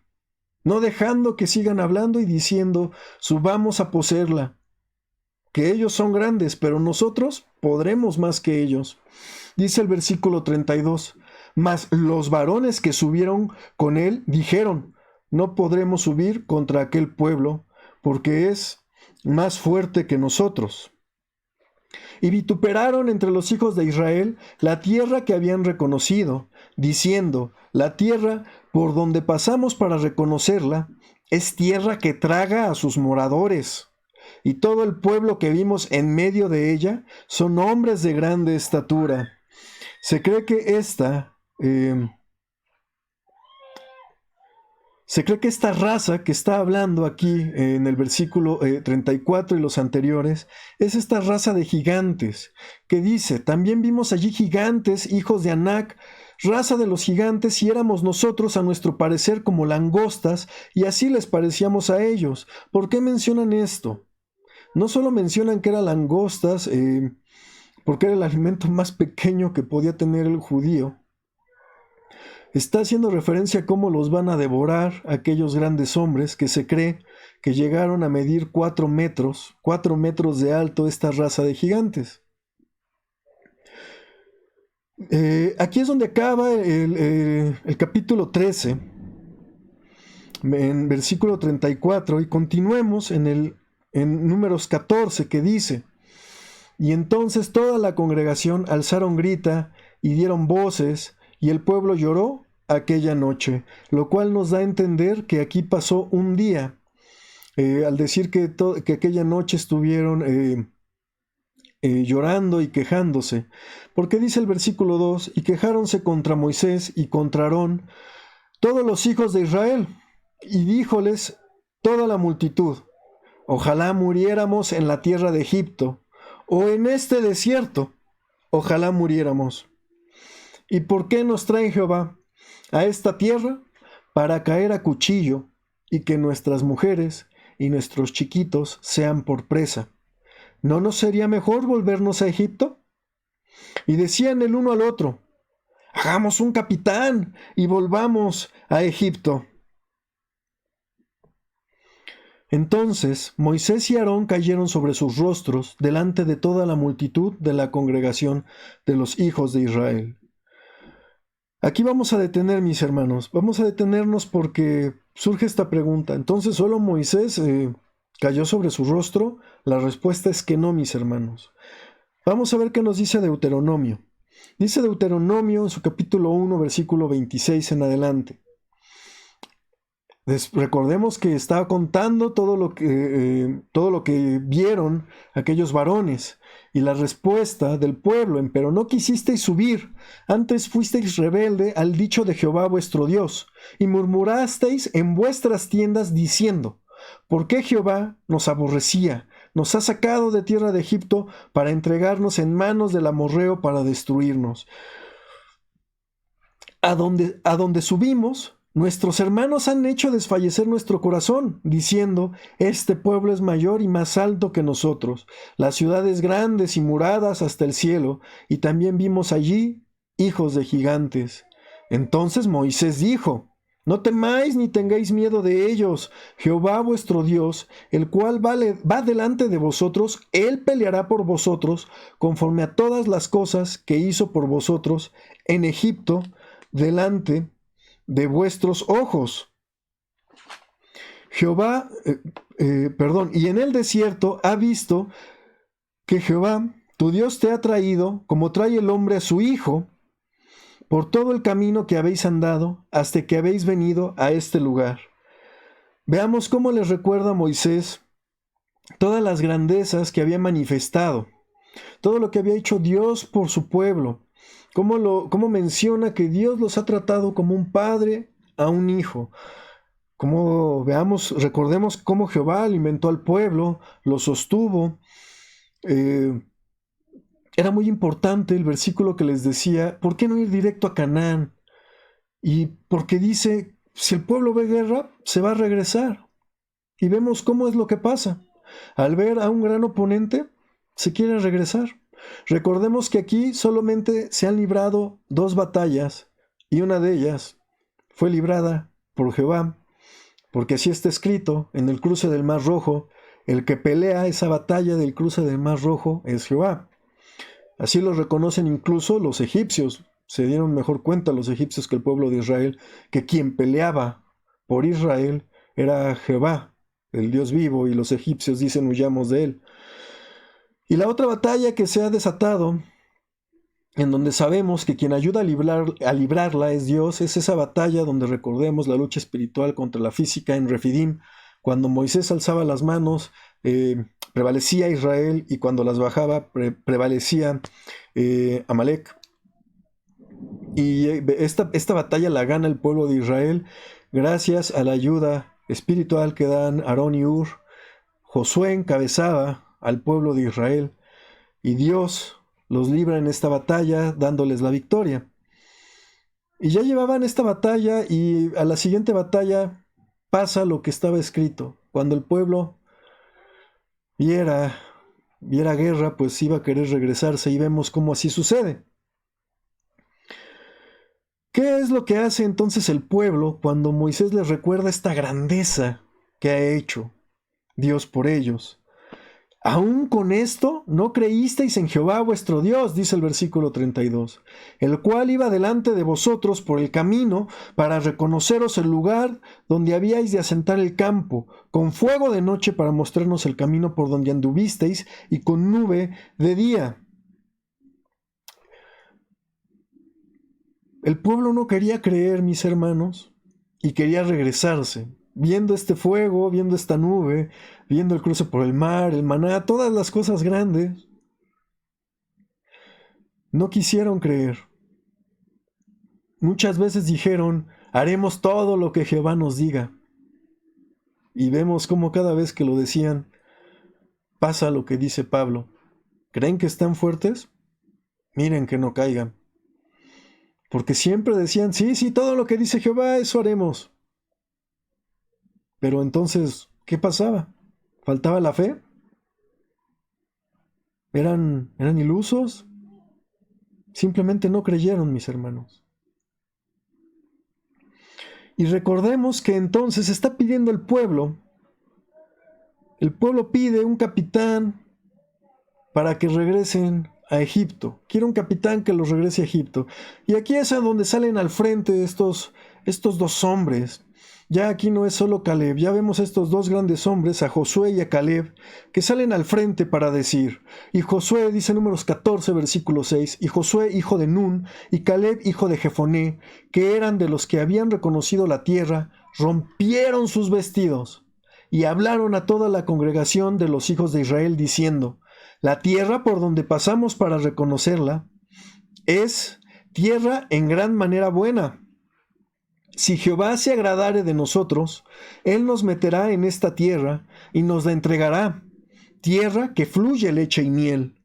no dejando que sigan hablando y diciendo: subamos a poseerla, que ellos son grandes, pero nosotros podremos más que ellos. Dice el versículo 32, mas los varones que subieron con él dijeron: no podremos subir contra aquel pueblo, porque es más fuerte que nosotros. Y vituperaron entre los hijos de Israel la tierra que habían reconocido, diciendo: la tierra por donde pasamos para reconocerla es tierra que traga a sus moradores. Y todo el pueblo que vimos en medio de ella son hombres de grande estatura. Se cree que esta raza que está hablando aquí en el versículo 34 y los anteriores es esta raza de gigantes, que dice: también vimos allí gigantes, hijos de Anac, raza de los gigantes, y éramos nosotros a nuestro parecer como langostas, y así les parecíamos a ellos. ¿Por qué mencionan esto? No solo mencionan que eran langostas, porque era el alimento más pequeño que podía tener el judío. Está haciendo referencia a cómo los van a devorar aquellos grandes hombres que se cree que llegaron a medir 4 metros de alto esta raza de gigantes. Aquí es donde acaba el capítulo 13, en versículo 34, y continuemos en Números 14, que dice: y entonces toda la congregación alzaron grita y dieron voces, y el pueblo lloró aquella noche, lo cual nos da a entender que aquí pasó un día, al decir que aquella noche estuvieron llorando y quejándose. Porque dice el versículo 2, y quejáronse contra Moisés y contra Aarón todos los hijos de Israel, y díjoles toda la multitud, ojalá muriéramos en la tierra de Egipto, o en este desierto, ojalá muriéramos. ¿Y por qué nos trae Jehová a esta tierra? Para caer a cuchillo, y que nuestras mujeres y nuestros chiquitos sean por presa. ¿No nos sería mejor volvernos a Egipto? Y decían el uno al otro, hagamos un capitán y volvamos a Egipto. Entonces Moisés y Aarón cayeron sobre sus rostros delante de toda la multitud de la congregación de los hijos de Israel. Aquí vamos a detener, mis hermanos, vamos a detenernos porque surge esta pregunta. Entonces, ¿solo Moisés cayó sobre su rostro? La respuesta es que no, mis hermanos. Vamos a ver qué nos dice Deuteronomio. Dice Deuteronomio en su capítulo 1, versículo 26 en adelante. Recordemos que estaba contando todo lo que vieron aquellos varones y la respuesta del pueblo. Pero no quisisteis subir, antes fuisteis rebelde al dicho de Jehová vuestro Dios, y murmurasteis en vuestras tiendas diciendo, ¿por qué Jehová nos aborrecía? Nos ha sacado de tierra de Egipto para entregarnos en manos del amorreo para destruirnos. A donde subimos, nuestros hermanos han hecho desfallecer nuestro corazón, diciendo, este pueblo es mayor y más alto que nosotros, las ciudades grandes y muradas hasta el cielo, y también vimos allí hijos de gigantes. Entonces Moisés dijo, no temáis ni tengáis miedo de ellos, Jehová vuestro Dios, el cual va delante de vosotros, él peleará por vosotros, conforme a todas las cosas que hizo por vosotros en Egipto, delante de vuestros ojos. Y en el desierto ha visto que Jehová, tu Dios, te ha traído, como trae el hombre a su hijo, por todo el camino que habéis andado, hasta que habéis venido a este lugar. Veamos cómo les recuerda a Moisés todas las grandezas que había manifestado, todo lo que había hecho Dios por su pueblo, cómo menciona que Dios los ha tratado como un padre a un hijo. Recordemos cómo Jehová alimentó al pueblo, lo sostuvo. Era muy importante el versículo que les decía, ¿por qué no ir directo a Canaán? Y porque dice, si el pueblo ve guerra, se va a regresar. Y vemos cómo es lo que pasa. Al ver a un gran oponente, se quiere regresar. Recordemos que aquí solamente se han librado 2 batallas, y una de ellas fue librada por Jehová, porque así está escrito en el cruce del Mar Rojo, el que pelea esa batalla del cruce del Mar Rojo es Jehová. Así lo reconocen incluso los egipcios. Se dieron mejor cuenta los egipcios que el pueblo de Israel, que quien peleaba por Israel era Jehová, el Dios vivo, y los egipcios dicen huyamos de él. Y la otra batalla que se ha desatado, en donde sabemos que quien ayuda a librarla es Dios, es esa batalla donde recordemos la lucha espiritual contra la física en Refidim, cuando Moisés alzaba las manos, prevalecía Israel, y cuando las bajaba, prevalecía Amalek. Y esta batalla la gana el pueblo de Israel gracias a la ayuda espiritual que dan Aarón y Hur. Josué encabezaba al pueblo de Israel y Dios los libra en esta batalla dándoles la victoria. Y ya llevaban esta batalla, y a la siguiente batalla pasa lo que estaba escrito. Cuando el pueblo viera guerra, pues iba a querer regresarse, y vemos cómo así sucede. ¿Qué es lo que hace entonces el pueblo cuando Moisés les recuerda esta grandeza que ha hecho Dios por ellos? Aún con esto no creísteis en Jehová vuestro Dios, dice el versículo 32, el cual iba delante de vosotros por el camino para reconoceros el lugar donde habíais de asentar el campo, con fuego de noche para mostrarnos el camino por donde anduvisteis, y con nube de día. El pueblo no quería creer, mis hermanos, y quería regresarse, viendo este fuego, viendo esta nube, viendo el cruce por el mar, el maná, todas las cosas grandes. No quisieron creer. Muchas veces dijeron, haremos todo lo que Jehová nos diga. Y vemos cómo cada vez que lo decían, pasa lo que dice Pablo. ¿Creen que están fuertes? Miren que no caigan. Porque siempre decían, sí, sí, todo lo que dice Jehová, eso haremos. Pero entonces, ¿qué pasaba? ¿Faltaba la fe? ¿Eran ilusos? Simplemente no creyeron, mis hermanos. Y recordemos que entonces está pidiendo el pueblo pide un capitán para que regresen a Egipto. Quiere un capitán que los regrese a Egipto. Y aquí es a donde salen al frente estos dos hombres. Ya aquí no es solo Caleb, ya vemos estos dos grandes hombres, a Josué y a Caleb, que salen al frente para decir. Y Josué dice Números 14, versículo 6, y Josué, hijo de Nun, y Caleb, hijo de Jefoné, que eran de los que habían reconocido la tierra, rompieron sus vestidos y hablaron a toda la congregación de los hijos de Israel, diciendo, la tierra por donde pasamos para reconocerla es tierra en gran manera buena. Si Jehová se agradare de nosotros, Él nos meterá en esta tierra y nos la entregará, tierra que fluye leche y miel.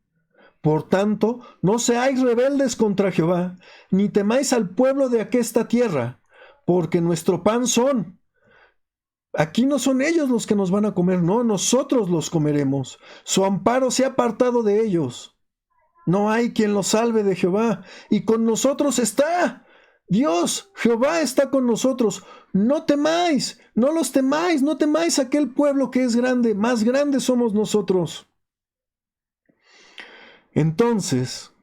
Por tanto, no seáis rebeldes contra Jehová, ni temáis al pueblo de aquesta tierra, porque nuestro pan son. Aquí no son ellos los que nos van a comer, no, nosotros los comeremos. Su amparo se ha apartado de ellos. No hay quien los salve de Jehová, y con nosotros está. Dios, Jehová está con nosotros. No temáis, no los temáis, no temáis aquel pueblo que es grande, más grande somos nosotros. Entonces,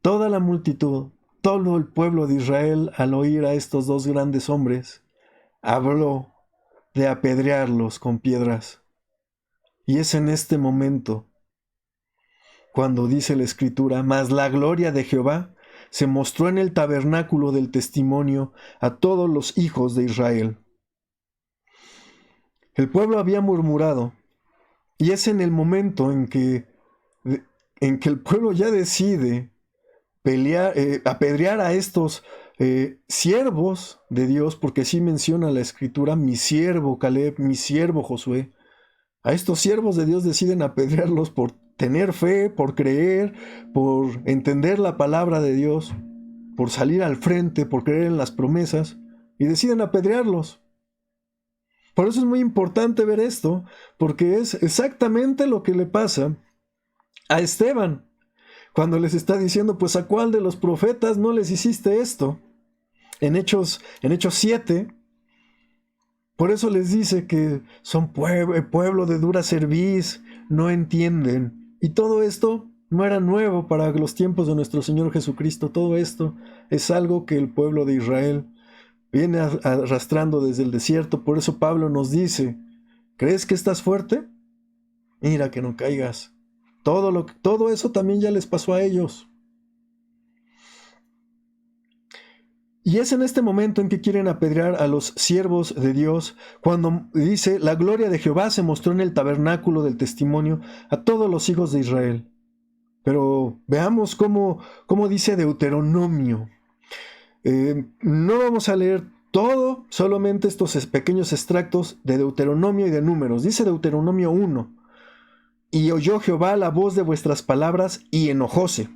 toda la multitud, todo el pueblo de Israel, al oír a estos dos grandes hombres, habló de apedrearlos con piedras. Y es en este momento cuando dice la Escritura, mas la gloria de Jehová se mostró en el tabernáculo del testimonio a todos los hijos de Israel. El pueblo había murmurado, y es en el momento en que el pueblo ya decide apedrear a estos siervos de Dios, porque sí menciona la Escritura, mi siervo Caleb, mi siervo Josué. A estos siervos de Dios deciden apedrearlos por tener fe, por creer, por entender la palabra de Dios, por salir al frente, por creer en las promesas, y deciden apedrearlos. Por eso es muy importante ver esto, porque es exactamente lo que le pasa a Esteban, cuando les está diciendo, pues ¿a cuál de los profetas no les hiciste esto? En Hechos 7, por eso les dice que son pueblo de dura cerviz, no entienden. Y todo esto no era nuevo para los tiempos de nuestro Señor Jesucristo. Todo esto es algo que el pueblo de Israel viene arrastrando desde el desierto. Por eso Pablo nos dice, ¿crees que estás fuerte? Mira que no caigas. Todo eso también ya les pasó a ellos. Y es en este momento en que quieren apedrear a los siervos de Dios, cuando dice, la gloria de Jehová se mostró en el tabernáculo del testimonio a todos los hijos de Israel. Pero veamos cómo dice Deuteronomio. No vamos a leer todo, solamente estos pequeños extractos de Deuteronomio y de Números. Dice Deuteronomio 1, y oyó Jehová la voz de vuestras palabras y enojóse.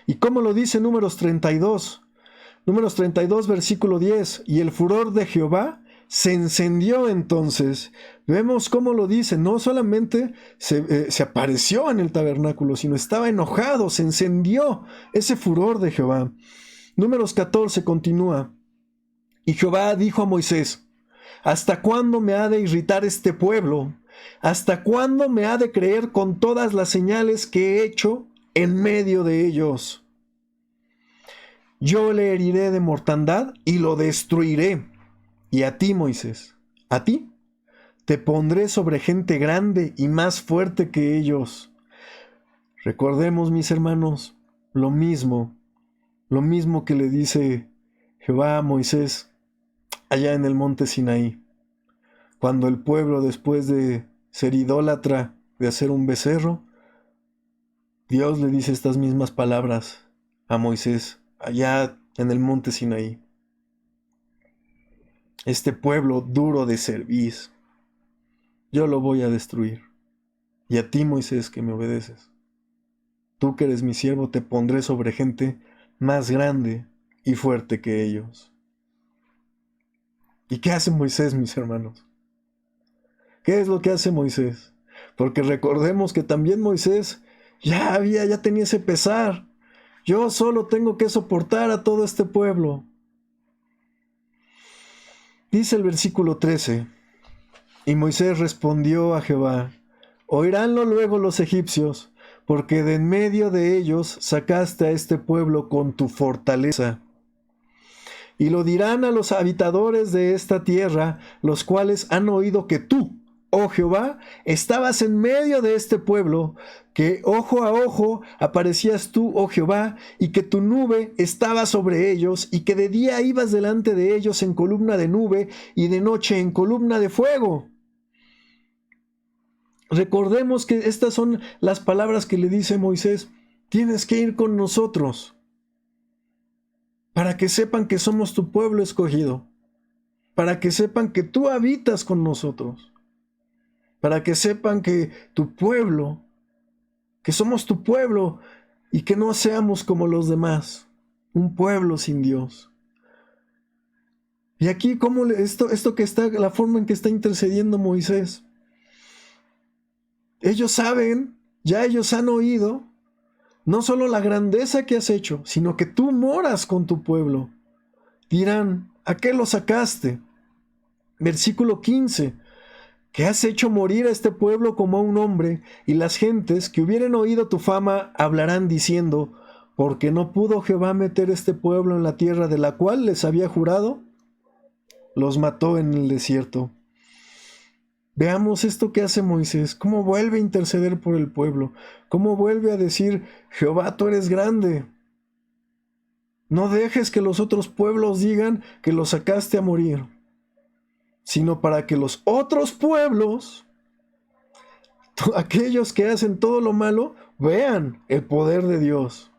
¿Y cómo lo dice Números 32? Números 32, versículo 10, y el furor de Jehová se encendió entonces. Vemos cómo lo dice, no solamente se apareció en el tabernáculo, sino estaba enojado, se encendió ese furor de Jehová. Números 14 continúa, y Jehová dijo a Moisés, ¿hasta cuándo me ha de irritar este pueblo? ¿Hasta cuándo me ha de creer con todas las señales que he hecho en medio de ellos? Yo le heriré de mortandad y lo destruiré. Y a ti, Moisés, a ti, te pondré sobre gente grande y más fuerte que ellos. Recordemos, mis hermanos, lo mismo que le dice Jehová a Moisés allá en el monte Sinaí, cuando el pueblo, después de ser idólatra, de hacer un becerro, Dios le dice estas mismas palabras a Moisés allá en el monte Sinaí. Este pueblo duro de cerviz, yo lo voy a destruir. Y a ti, Moisés, que me obedeces, tú que eres mi siervo, te pondré sobre gente más grande y fuerte que ellos. ¿Y qué hace Moisés, mis hermanos? ¿Qué es lo que hace Moisés? Porque recordemos que también Moisés ya tenía ese pesar. Yo solo tengo que soportar a todo este pueblo. Dice el versículo 13, y Moisés respondió a Jehová, oiránlo luego los egipcios, porque de en medio de ellos sacaste a este pueblo con tu fortaleza. Y lo dirán a los habitadores de esta tierra, los cuales han oído que tú, oh Jehová, estabas en medio de este pueblo, que ojo a ojo aparecías tú, oh Jehová, y que tu nube estaba sobre ellos, y que de día ibas delante de ellos en columna de nube, y de noche en columna de fuego. Recordemos que estas son las palabras que le dice Moisés, tienes que ir con nosotros, para que sepan que somos tu pueblo escogido, para que sepan que tú habitas con nosotros, para que sepan que tu pueblo, que somos tu pueblo y que no seamos como los demás, un pueblo sin Dios. Y aquí cómo esto que está, la forma en que está intercediendo Moisés. Ellos saben, ya ellos han oído, no solo la grandeza que has hecho, sino que tú moras con tu pueblo. Dirán, ¿a qué lo sacaste? Versículo 15. Que has hecho morir a este pueblo como a un hombre, y las gentes que hubieren oído tu fama hablarán diciendo, ¿porque no pudo Jehová meter este pueblo en la tierra de la cual les había jurado? Los mató en el desierto. Veamos esto que hace Moisés, cómo vuelve a interceder por el pueblo, cómo vuelve a decir, Jehová, tú eres grande. No dejes que los otros pueblos digan que los sacaste a morir, sino para que los otros pueblos, aquellos que hacen todo lo malo, vean el poder de Dios.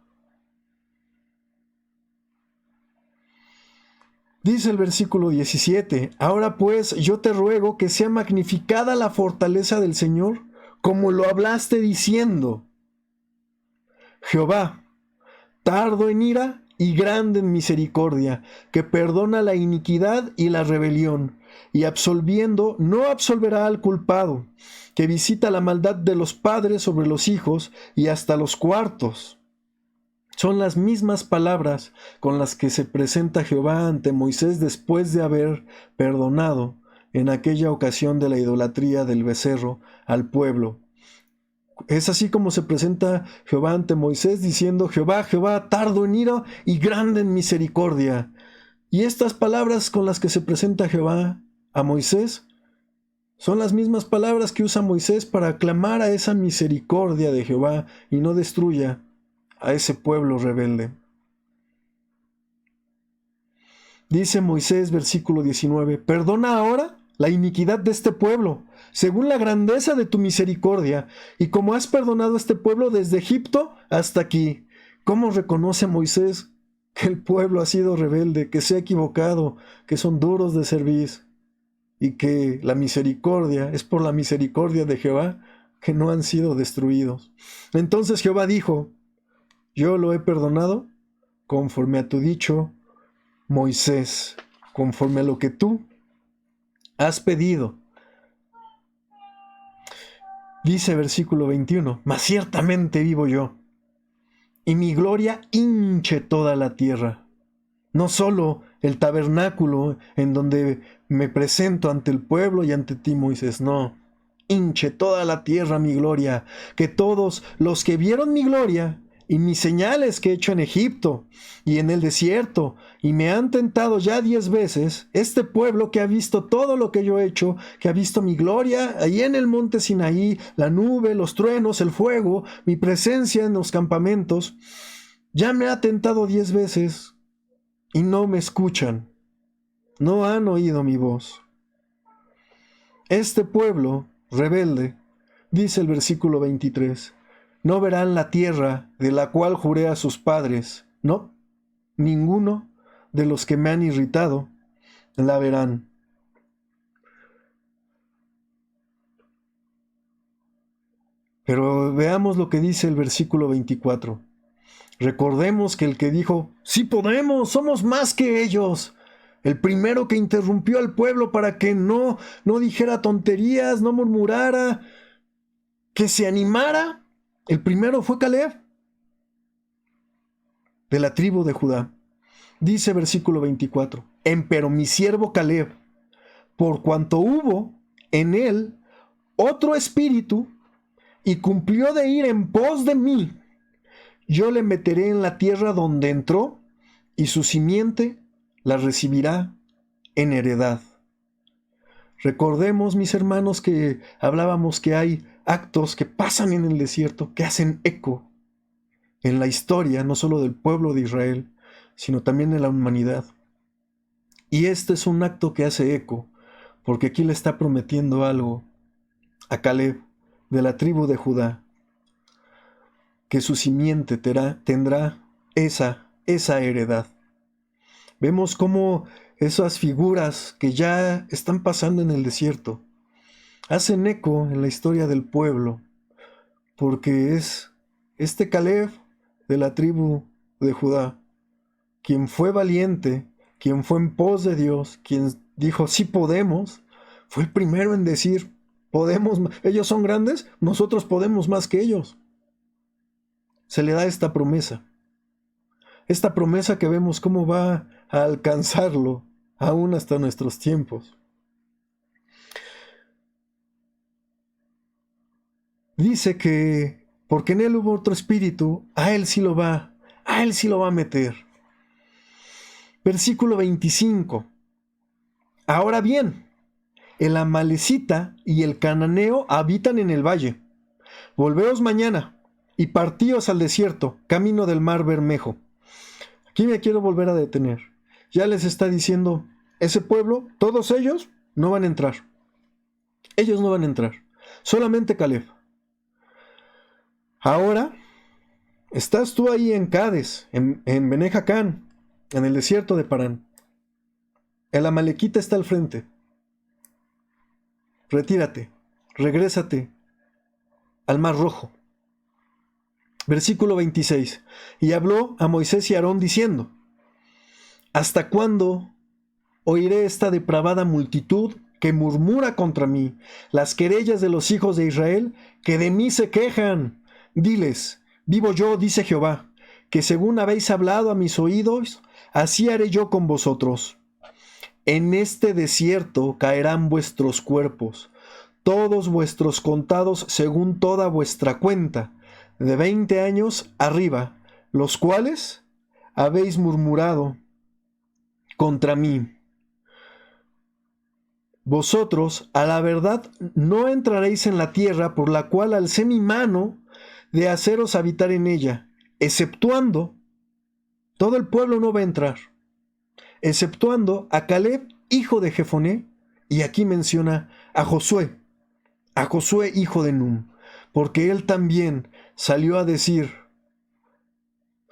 Dice el versículo 17, ahora pues yo te ruego que sea magnificada la fortaleza del Señor, como lo hablaste diciendo, Jehová, tardo en ira y grande en misericordia, que perdona la iniquidad y la rebelión, y absolviendo no absolverá al culpado, que visita la maldad de los padres sobre los hijos y hasta los cuartos. Son las mismas palabras con las que se presenta Jehová ante Moisés después de haber perdonado en aquella ocasión de la idolatría del becerro al pueblo. Es así como se presenta Jehová ante Moisés diciendo, Jehová, Jehová, tardo en ira y grande en misericordia. Y estas palabras con las que se presenta Jehová a Moisés son las mismas palabras que usa Moisés para clamar a esa misericordia de Jehová y no destruya a ese pueblo rebelde. Dice Moisés, versículo 19, perdona ahora la iniquidad de este pueblo, según la grandeza de tu misericordia, y como has perdonado a este pueblo desde Egipto hasta aquí. ¿Cómo reconoce Moisés que el pueblo ha sido rebelde, que se ha equivocado, que son duros de cerviz, y que la misericordia es por la misericordia de Jehová que no han sido destruidos? Entonces Jehová dijo, yo lo he perdonado conforme a tu dicho, Moisés, conforme a lo que tú has pedido. Dice versículo 21, mas ciertamente vivo yo, y mi gloria hinche toda la tierra. No solo el tabernáculo en donde me presento ante el pueblo y ante ti, Moisés, no. Hinche toda la tierra mi gloria, que todos los que vieron mi gloria y mis señales que he hecho en Egipto y en el desierto, y me han tentado ya 10 veces, este pueblo que ha visto todo lo que yo he hecho, que ha visto mi gloria ahí en el monte Sinaí, la nube, los truenos, el fuego, mi presencia en los campamentos, ya me ha tentado 10 veces y no me escuchan, no han oído mi voz. Este pueblo rebelde, dice el versículo 23, no verán la tierra de la cual juré a sus padres. No, ninguno de los que me han irritado la verán. Pero veamos lo que dice el versículo 24. Recordemos que el que dijo, sí podemos, somos más que ellos, el primero que interrumpió al pueblo para que no dijera tonterías, no murmurara, que se animara, el primero fue Caleb, de la tribu de Judá. Dice versículo 24, empero mi siervo Caleb, por cuanto hubo en él otro espíritu, y cumplió de ir en pos de mí, yo le meteré en la tierra donde entró, y su simiente la recibirá en heredad. Recordemos, mis hermanos, que hablábamos que hay actos que pasan en el desierto, que hacen eco en la historia, no solo del pueblo de Israel, sino también en la humanidad. Y este es un acto que hace eco, porque aquí le está prometiendo algo a Caleb, de la tribu de Judá, que su simiente tendrá esa heredad. Vemos cómo esas figuras que ya están pasando en el desierto hacen eco en la historia del pueblo, porque es este Caleb de la tribu de Judá, quien fue valiente, quien fue en pos de Dios, quien dijo sí podemos, fue el primero en decir podemos, ellos son grandes, nosotros podemos más que ellos. Se le da esta promesa que vemos cómo va a alcanzarlo aún hasta nuestros tiempos. Dice que porque en él hubo otro espíritu, a él sí lo va a meter. Versículo 25. Ahora bien, el amalecita y el cananeo habitan en el valle. Volveos mañana y partíos al desierto, camino del mar Bermejo. Aquí me quiero volver a detener. Ya les está diciendo, ese pueblo, todos ellos no van a entrar. Ellos no van a entrar. Solamente Caleb. Ahora, estás tú ahí en Cades, en Bene Jacán, en el desierto de Parán. El amalequita está al frente. Retírate, regrésate al Mar Rojo. Versículo 26. Y habló a Moisés y Aarón diciendo, ¿hasta cuándo oiré esta depravada multitud que murmura contra mí, las querellas de los hijos de Israel que de mí se quejan? Diles, vivo yo, dice Jehová, que según habéis hablado a mis oídos, así haré yo con vosotros. En este desierto caerán vuestros cuerpos, todos vuestros contados según toda vuestra cuenta, de 20 años arriba, los cuales habéis murmurado contra mí. Vosotros, a la verdad, no entraréis en la tierra por la cual alcé mi mano de haceros habitar en ella, exceptuando, todo el pueblo no va a entrar, exceptuando a Caleb, hijo de Jefoné, y aquí menciona a Josué hijo de Nun, porque él también salió a decir,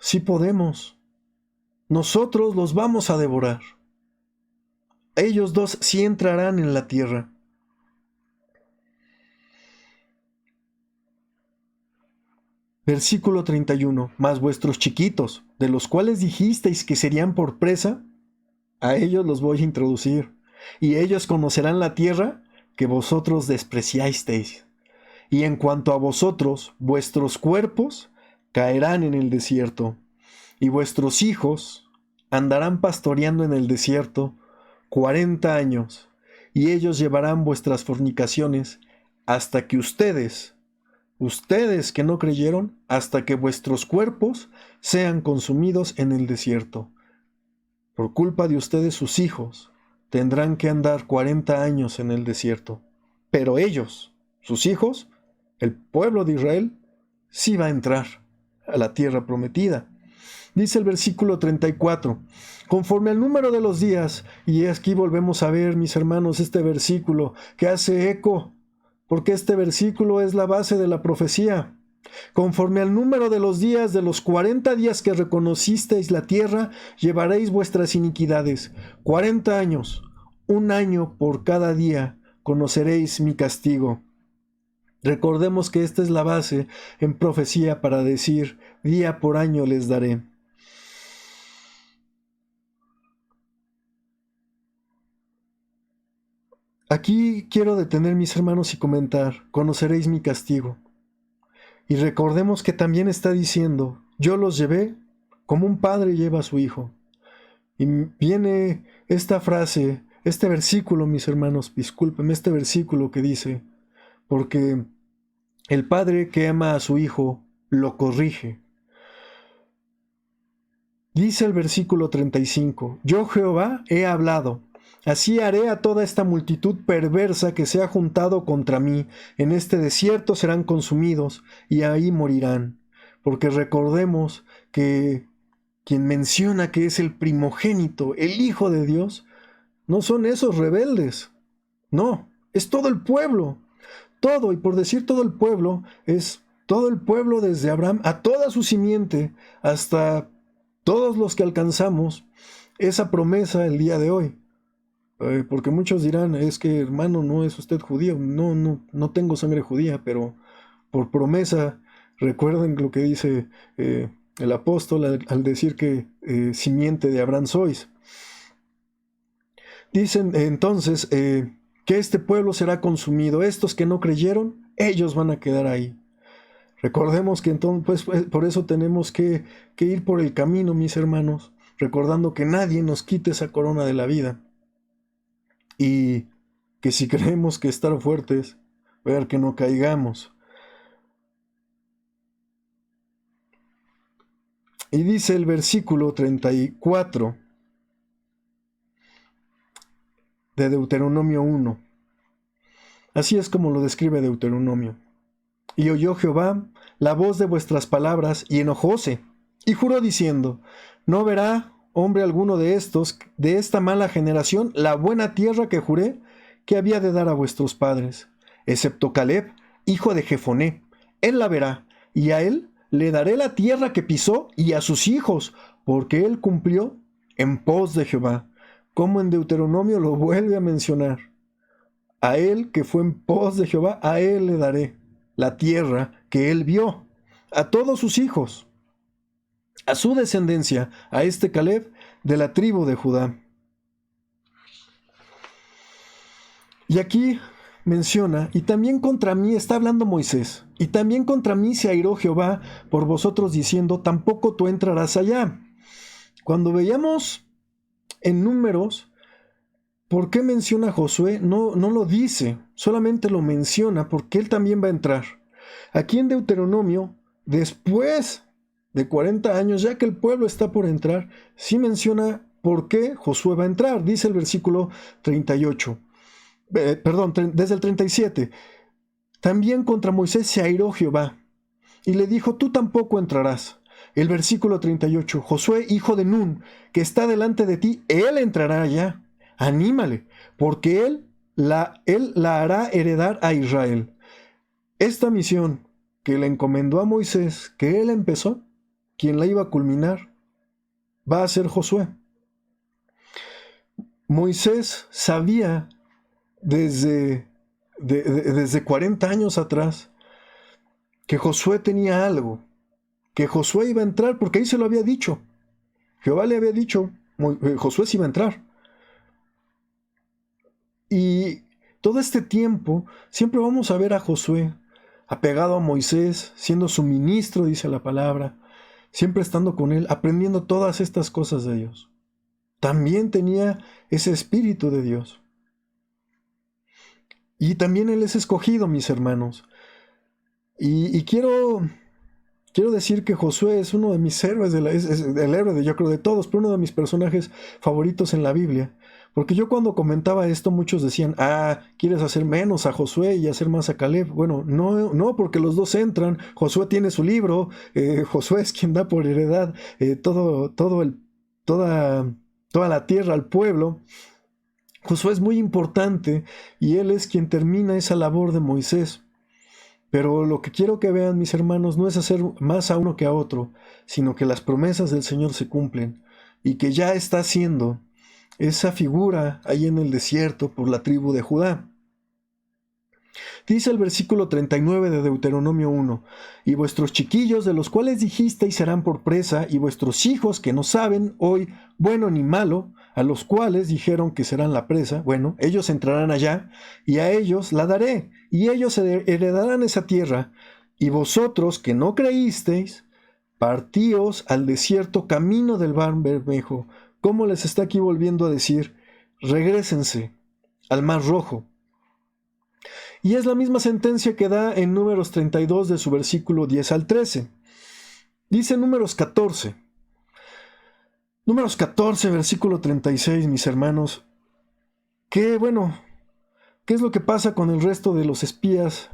sí podemos, nosotros los vamos a devorar. Ellos dos sí entrarán en la tierra. Versículo 31. Mas vuestros chiquitos, de los cuales dijisteis que serían por presa, a ellos los voy a introducir, y ellos conocerán la tierra que vosotros despreciasteis. Y en cuanto a vosotros, vuestros cuerpos caerán en el desierto, y vuestros hijos andarán pastoreando en el desierto 40 años, y ellos llevarán vuestras fornicaciones hasta que ustedes que no creyeron, hasta que vuestros cuerpos sean consumidos en el desierto. Por culpa de ustedes, sus hijos tendrán que andar 40 años en el desierto. Pero ellos, sus hijos, el pueblo de Israel, sí va a entrar a la tierra prometida. Dice el versículo 34, conforme al número de los días, y aquí volvemos a ver, mis hermanos, este versículo que hace eco, porque este versículo es la base de la profecía. Conforme al número de los días de los 40 días que reconocisteis la tierra, llevaréis vuestras iniquidades. 40 años, un año por cada día, conoceréis mi castigo. Recordemos que esta es la base en profecía para decir, día por año les daré. Aquí quiero detener, mis hermanos, y comentar, conoceréis mi castigo. Y recordemos que también está diciendo, yo los llevé como un padre lleva a su hijo. Y viene esta frase, este versículo, mis hermanos, discúlpenme, este versículo que dice, porque el padre que ama a su hijo lo corrige. Dice el versículo 35, yo Jehová he hablado, así haré a toda esta multitud perversa que se ha juntado contra mí, en este desierto serán consumidos y ahí morirán. Porque recordemos que quien menciona que es el primogénito, el Hijo de Dios, no son esos rebeldes, no, es todo el pueblo, todo, y por decir todo el pueblo, es todo el pueblo desde Abraham a toda su simiente, hasta todos los que alcanzamos esa promesa el día de hoy. Porque muchos dirán, es que hermano, no es usted judío, no tengo sangre judía, pero por promesa, recuerden lo que dice el apóstol al decir que simiente de Abraham sois. Dicen entonces que este pueblo será consumido, estos que no creyeron, ellos van a quedar ahí. Recordemos que entonces, pues, por eso tenemos que ir por el camino, mis hermanos, recordando que nadie nos quite esa corona de la vida. Y que si creemos que estar fuertes, ver que no caigamos. Y dice el versículo 34 de Deuteronomio 1. Así es como lo describe Deuteronomio. Y oyó Jehová la voz de vuestras palabras, y enojóse, y juró diciendo, no verá hombre alguno de estos, de esta mala generación, la buena tierra que juré que había de dar a vuestros padres, excepto Caleb, hijo de Jefoné. Él la verá, y a él le daré la tierra que pisó, y a sus hijos, porque él cumplió en pos de Jehová. Como en Deuteronomio lo vuelve a mencionar. A él que fue en pos de Jehová, a él le daré la tierra que él vio, a todos sus hijos, a su descendencia, a este Caleb de la tribu de Judá. Y aquí menciona, y también contra mí, está hablando Moisés, y también contra mí se airó Jehová por vosotros diciendo, tampoco tú entrarás allá. Cuando veíamos en Números, ¿por qué menciona a Josué? No lo dice, solamente lo menciona porque él también va a entrar. Aquí en Deuteronomio, después de 40 años, ya que el pueblo está por entrar, sí menciona por qué Josué va a entrar. Dice el versículo 38, desde el 37. También contra Moisés se airó Jehová y le dijo, tú tampoco entrarás. El versículo 38, Josué, hijo de Nun, que está delante de ti, él entrará allá. Anímale, porque él la hará heredar a Israel. Esta misión que le encomendó a Moisés, que él empezó, quien la iba a culminar, va a ser Josué. Moisés sabía desde 40 años atrás que Josué tenía algo, que Josué iba a entrar, porque ahí se lo había dicho. Jehová le había dicho, Josué sí iba a entrar. Y todo este tiempo siempre vamos a ver a Josué apegado a Moisés, siendo su ministro, dice la palabra, siempre estando con él, aprendiendo todas estas cosas de Dios. También tenía ese espíritu de Dios. Y también él es escogido, mis hermanos. Y quiero decir que Josué es uno de mis héroes, es el héroe de, yo creo, de todos, pero uno de mis personajes favoritos en la Biblia. Porque yo cuando comentaba esto, muchos decían, ¿quieres hacer menos a Josué y hacer más a Caleb? Bueno, no, porque los dos entran, Josué tiene su libro, Josué es quien da por heredad toda la tierra al pueblo. Josué es muy importante y él es quien termina esa labor de Moisés. Pero lo que quiero que vean, mis hermanos, no es hacer más a uno que a otro, sino que las promesas del Señor se cumplen y que ya está haciendo esa figura ahí en el desierto por la tribu de Judá. Dice el versículo 39 de Deuteronomio 1, y vuestros chiquillos de los cuales dijisteis serán por presa, y vuestros hijos que no saben hoy bueno ni malo, a los cuales dijeron que serán la presa, bueno, ellos entrarán allá, y a ellos la daré, y ellos heredarán esa tierra, y vosotros que no creísteis, partíos al desierto camino del mar Bermejo. ¿Cómo les está aquí volviendo a decir? Regrésense al mar Rojo. Y es la misma sentencia que da en Números 32 de su versículo 10 al 13. Dice Números 14. Números 14, versículo 36, mis hermanos. ¿Qué es lo que pasa con el resto de los espías?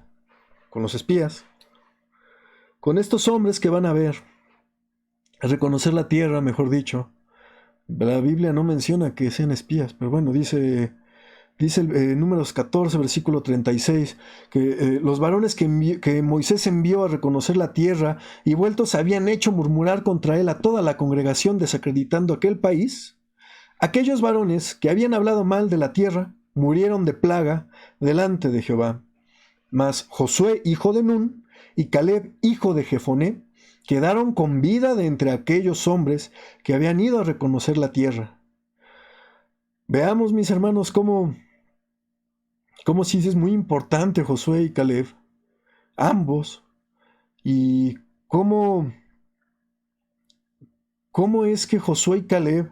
Con los espías. Con estos hombres que van a reconocer la tierra, mejor dicho. La Biblia no menciona que sean espías, pero bueno, dice Números 14, versículo 36, que los varones que Moisés envió a reconocer la tierra y vueltos habían hecho murmurar contra él a toda la congregación desacreditando aquel país. Aquellos varones que habían hablado mal de la tierra murieron de plaga delante de Jehová. Mas Josué, hijo de Nun, y Caleb, hijo de Jefoné, quedaron con vida de entre aquellos hombres que habían ido a reconocer la tierra. Veamos, mis hermanos, cómo sí es muy importante Josué y Caleb, ambos, y cómo es que Josué y Caleb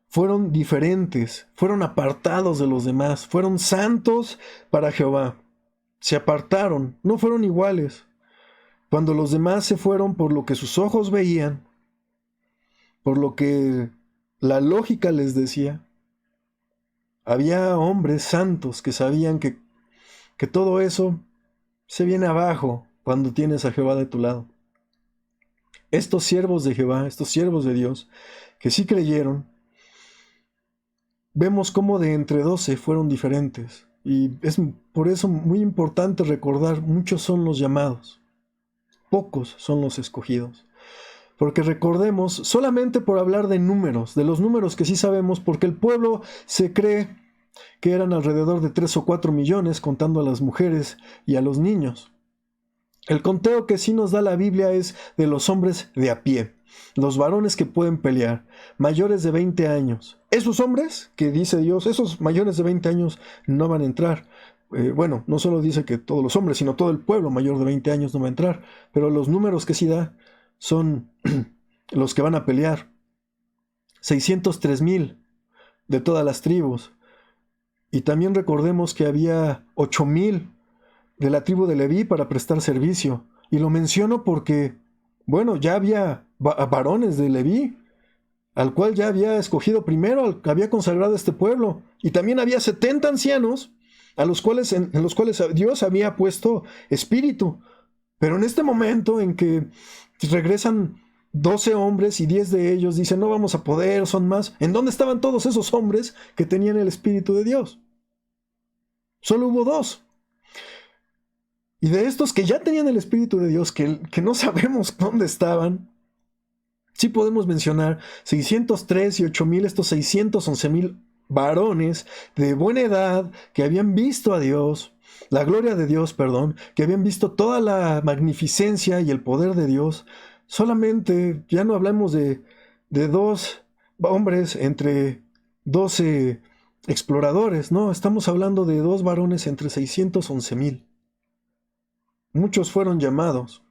fueron diferentes, fueron apartados de los demás, fueron santos para Jehová, se apartaron, no fueron iguales. Cuando los demás se fueron por lo que sus ojos veían, por lo que la lógica les decía, había hombres santos que sabían que todo eso se viene abajo cuando tienes a Jehová de tu lado. Estos siervos de Jehová, estos siervos de Dios, que sí creyeron, vemos cómo de entre 12 fueron diferentes. Y es por eso muy importante recordar, muchos son los llamados, pocos son los escogidos. Porque recordemos, solamente por hablar de números, de los números que sí sabemos, porque el pueblo se cree que eran alrededor de 3 o 4 millones, contando a las mujeres y a los niños. El conteo que sí nos da la Biblia es de los hombres de a pie, los varones que pueden pelear, mayores de 20 años. Esos hombres, que dice Dios, esos mayores de 20 años no van a entrar. No solo dice que todos los hombres, sino todo el pueblo mayor de 20 años no va a entrar, pero los números que sí da son los que van a pelear. 603,000 de todas las tribus. Y también recordemos que había 8,000 de la tribu de Leví para prestar servicio. Y lo menciono porque, ya había varones de Leví, al cual ya había escogido primero, al que había consagrado este pueblo. Y también había 70 ancianos en los cuales Dios había puesto espíritu. Pero en este momento en que regresan 12 hombres y 10 de ellos dicen, no vamos a poder, son más. ¿En dónde estaban todos esos hombres que tenían el Espíritu de Dios? Solo hubo 2. Y de estos que ya tenían el Espíritu de Dios, que no sabemos dónde estaban, sí podemos mencionar 603 y 8,000, estos 611,000 varones de buena edad que habían visto a Dios, la gloria de Dios, que habían visto toda la magnificencia y el poder de Dios. Solamente, ya no hablamos de 2 hombres entre 12 exploradores, no, estamos hablando de 2 varones entre 611,000. Muchos fueron llamados,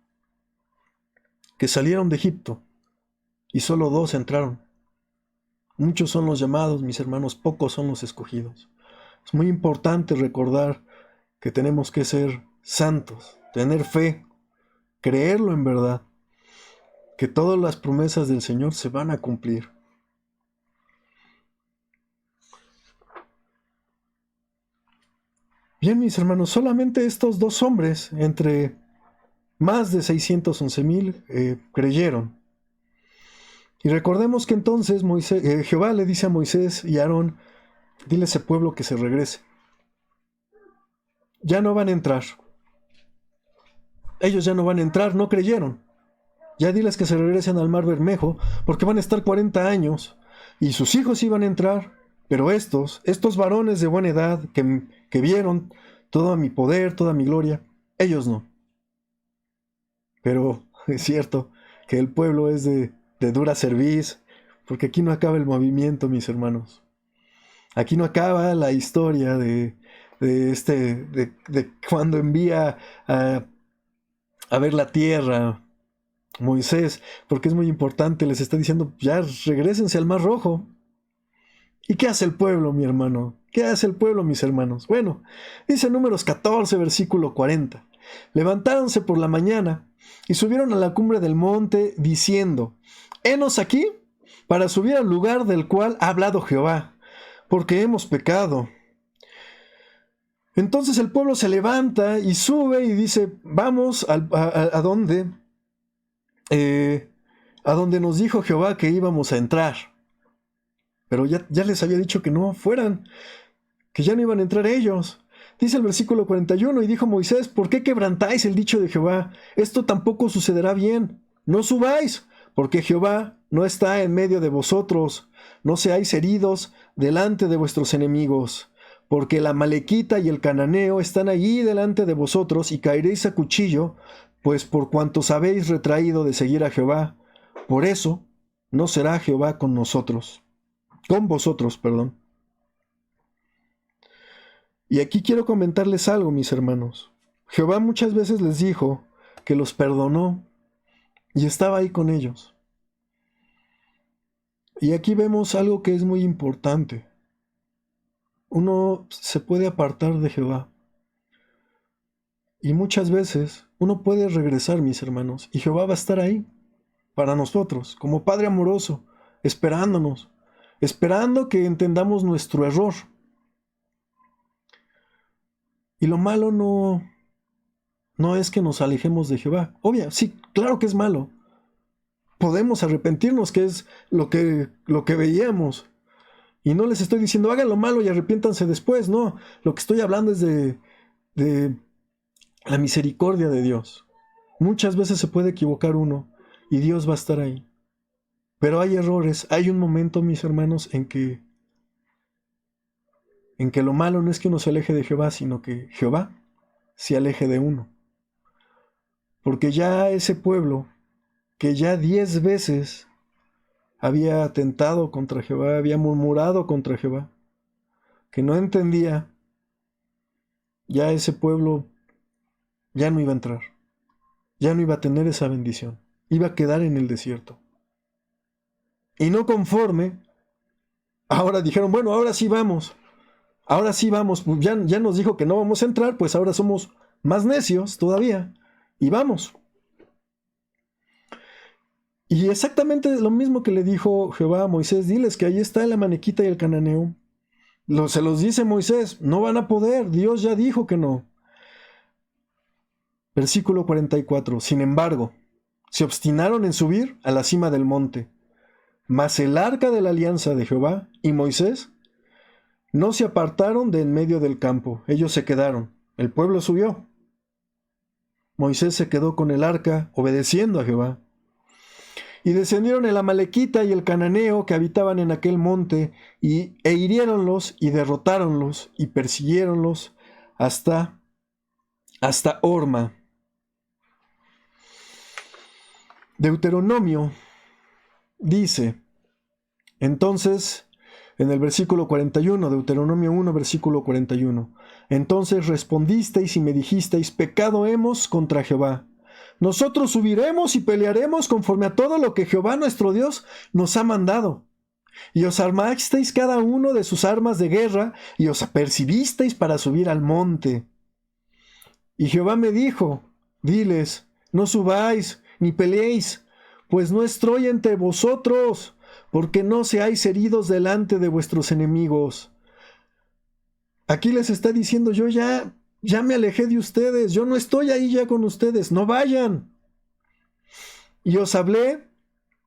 que salieron de Egipto, y solo 2 entraron. Muchos son los llamados, mis hermanos, pocos son los escogidos. Es muy importante recordar que tenemos que ser santos, tener fe, creerlo en verdad, que todas las promesas del Señor se van a cumplir. Bien, mis hermanos, solamente estos 2 hombres, entre más de 611,000, creyeron. Y recordemos que entonces Jehová le dice a Moisés y a Aarón, dile a ese pueblo que se regrese. Ya no van a entrar. ellos ya no van a entrar, no creyeron. Ya diles que se regresen al Mar Bermejo, porque van a estar 40 años, y sus hijos iban a entrar, pero estos varones de buena edad, que vieron todo mi poder, toda mi gloria, ellos no. Pero es cierto que el pueblo es de dura cerviz, porque aquí no acaba el movimiento, mis hermanos. Aquí no acaba la historia de cuando envía a ver la tierra Moisés, porque es muy importante, les está diciendo, ya regrésense al Mar Rojo. ¿Y qué hace el pueblo, mi hermano? ¿Qué hace el pueblo, mis hermanos? Bueno, dice Números 14, versículo 40. Levantáronse por la mañana y subieron a la cumbre del monte, diciendo, henos aquí para subir al lugar del cual ha hablado Jehová, porque hemos pecado. Entonces el pueblo se levanta y sube y dice, vamos a donde nos dijo Jehová que íbamos a entrar. Pero ya les había dicho que no fueran, que ya no iban a entrar ellos. Dice el versículo 41, y dijo Moisés, ¿por qué quebrantáis el dicho de Jehová? Esto tampoco sucederá bien. No subáis, porque Jehová no está en medio de vosotros. No seáis heridos delante de vuestros enemigos, porque el amalequita y el cananeo están allí delante de vosotros, y caeréis a cuchillo, pues por cuantos habéis retraído de seguir a Jehová, por eso no será Jehová con vosotros. Y aquí quiero comentarles algo, mis hermanos. Jehová muchas veces les dijo que los perdonó y estaba ahí con ellos. Y aquí vemos algo que es muy importante. Uno se puede apartar de Jehová. Y muchas veces uno puede regresar, mis hermanos, y Jehová va a estar ahí para nosotros, como Padre amoroso, esperándonos, esperando que entendamos nuestro error. Y lo malo no es que nos alejemos de Jehová. Obvio, sí, claro que es malo. Podemos arrepentirnos, que es lo que veíamos. Y no les estoy diciendo, hagan lo malo y arrepiéntanse después. No, lo que estoy hablando es de la misericordia de Dios. Muchas veces se puede equivocar uno y Dios va a estar ahí. Pero hay errores. Hay un momento, mis hermanos, en que lo malo no es que uno se aleje de Jehová, sino que Jehová se aleje de uno. Porque ya ese pueblo, que ya 10 veces había atentado contra Jehová, había murmurado contra Jehová, que no entendía, ya ese pueblo ya no iba a entrar, ya no iba a tener esa bendición, iba a quedar en el desierto. Y no conforme, ahora dijeron, bueno, ahora sí vamos, ya nos dijo que no vamos a entrar, pues ahora somos más necios todavía, y vamos. Y exactamente lo mismo que le dijo Jehová a Moisés, diles que ahí está el amalequita y el cananeo. Se los dice Moisés, no van a poder, Dios ya dijo que no. Versículo 44, sin embargo, se obstinaron en subir a la cima del monte, mas el arca de la alianza de Jehová y Moisés no se apartaron de en medio del campo, ellos se quedaron, el pueblo subió. Moisés se quedó con el arca, obedeciendo a Jehová. Y descendieron el amalequita y el cananeo que habitaban en aquel monte, e hiriéronlos y derrotáronlos y persiguiéronlos hasta Horma. Deuteronomio dice, entonces, en el versículo 41, Deuteronomio 1, versículo 41, entonces respondisteis y me dijisteis, pecado hemos contra Jehová. Nosotros subiremos y pelearemos conforme a todo lo que Jehová nuestro Dios nos ha mandado. Y os armasteis cada uno de sus armas de guerra, y os apercibisteis para subir al monte. Y Jehová me dijo, diles, no subáis, ni peleéis, pues no estoy entre vosotros, porque no seáis heridos delante de vuestros enemigos. Aquí les está diciendo, yo ya me alejé de ustedes, yo no estoy ahí ya con ustedes, no vayan. Y os hablé,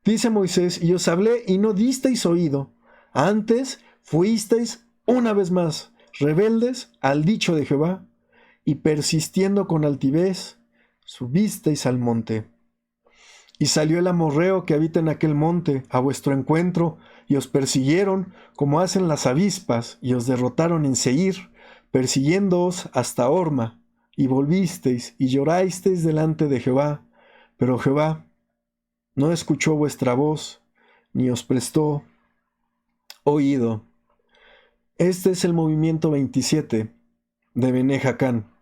dice Moisés, y os hablé y no disteis oído. Antes fuisteis una vez más rebeldes al dicho de Jehová, y persistiendo con altivez, subisteis al monte. Y salió el amorreo que habita en aquel monte a vuestro encuentro, y os persiguieron como hacen las avispas, y os derrotaron en Seir, persiguiéndoos hasta Horma, y volvisteis y llorasteis delante de Jehová. Pero Jehová no escuchó vuestra voz, ni os prestó oído. Este es el movimiento 27 de Bené Jacán.